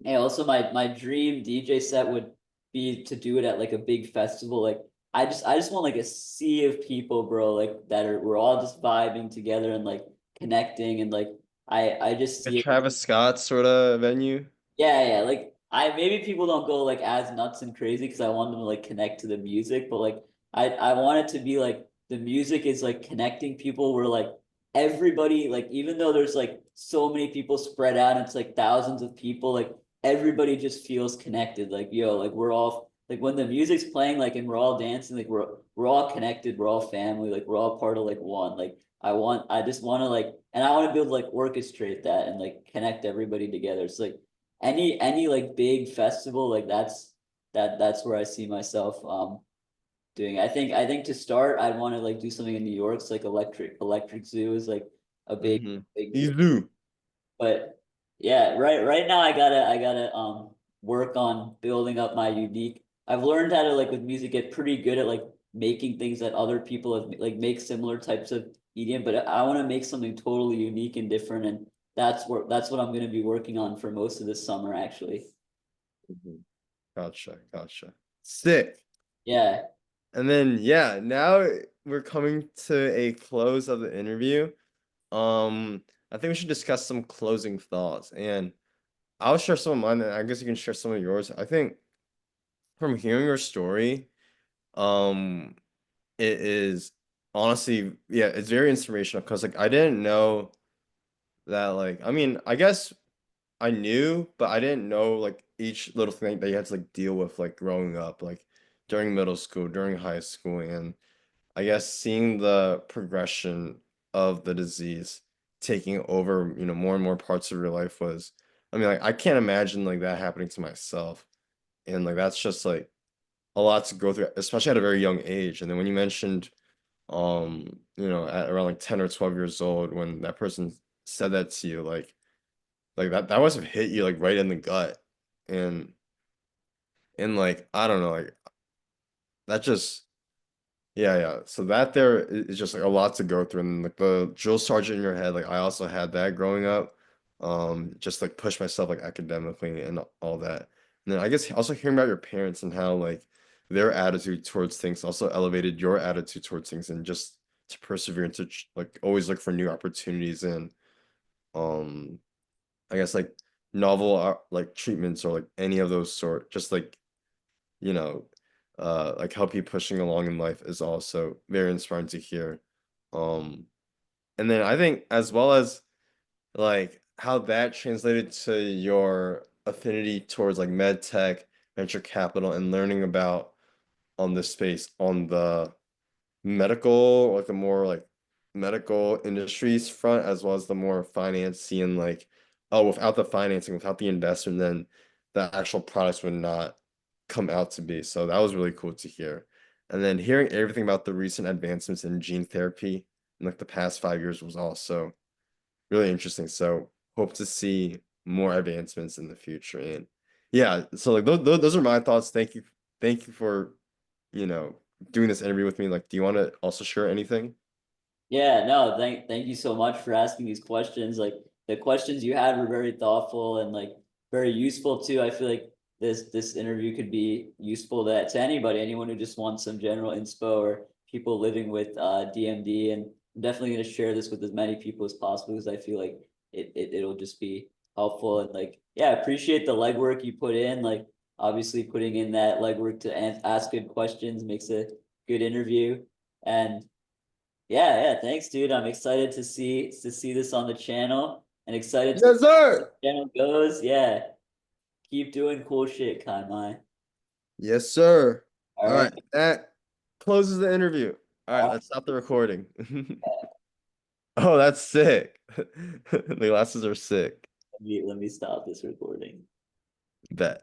yeah, also my dream DJ set would be to do it at like a big festival. Like I just want like a sea of people, bro. Like that are we're all just vibing together and like connecting and like I just A see it. Travis Scott sort of venue. Yeah, yeah. Like I maybe people don't go like as nuts and crazy because I want them to like connect to the music, but like I want it to be like the music is like connecting people where like everybody like even though there's like so many people spread out, it's like thousands of people, like everybody just feels connected. Like yo, like we're all like when the music's playing, like and we're all dancing, like we're all connected, we're all family, like we're all part of like one. Like I just want to like and I want to be able to like orchestrate that and like connect everybody together. It's like any like big festival like that's where I see myself doing. I think to start I'd want to like do something in New York. It's like Electric Zoo is like a Mm-hmm. big He's zoo. do. But yeah, right now I gotta work on building up my unique. I've learned how to like with music get pretty good at like making things that other people have like make similar types of EDM, but I want to make something totally unique and different, and that's what I'm gonna be working on for most of this summer actually. Mhm. Gotcha, gotcha. Sick. Yeah. And then yeah, now we're coming to a close of the interview. I think we should discuss some closing thoughts, and I'll share some of mine, and I guess you can share some of yours. I think from hearing your story, um, it is honestly, yeah, it's very inspirational because like I didn't know that like I mean, I guess I knew, but I didn't know like each little thing that you had to like deal with like growing up, like during middle school, during high school, and I guess seeing the progression of the disease taking over, more and more parts of your life was, I mean, like I can't imagine like that happening to myself. And like that's just like a lot to go through, especially at a very young age. And then when you mentioned at around like 10 or 12 years old when that person said that to you, like that must have hit you like right in the gut. And like I don't know, like that just yeah, yeah. So that there is just like a lot to go through, and like the drill sergeant in your head, like I also had that growing up. Just like push myself like academically and all that. And then I guess also hearing about your parents and how like their attitude towards things also elevated your attitude towards things, and just to persevere and to like always look for new opportunities and um I guess like novel like treatments or like any of those sort, just like you know, like help you pushing along in life is also very inspiring to hear. Um, and then I think as well as like how that translated to your affinity towards like med tech, venture capital and learning about on this space on the medical, like the more like medical industries front, as well as the more financing and like, oh, without the financing, without the investment, then the actual products would not come out to be. So that was really cool to hear. And then hearing everything about the recent advancements in gene therapy in like the past 5 years was also really interesting. So hope to see more advancements in the future. And yeah, so like those are my thoughts. Thank you for, you know, doing this interview with me. Like, do you want to also share anything? Yeah, no, thank you so much for asking these questions. Like the questions you had were very thoughtful and like very useful too. I feel like this interview could be useful to anybody, anyone who just wants some general inspo or people living with DMD. And I'm definitely gonna share this with as many people as possible because I feel like it'll just be helpful. And like, yeah, I appreciate the legwork you put in. Like obviously putting in that legwork to ask good questions makes a good interview. And yeah, thanks, dude. I'm excited to see this on the channel and excited to see Yes, where sir. the channel goes. Yeah, keep doing cool shit, Kai Mai. Yes, sir. All All right. right, that closes the interview. All right, Uh, let's stop the recording. Oh, that's sick. The glasses are sick. let me stop this recording. Bet.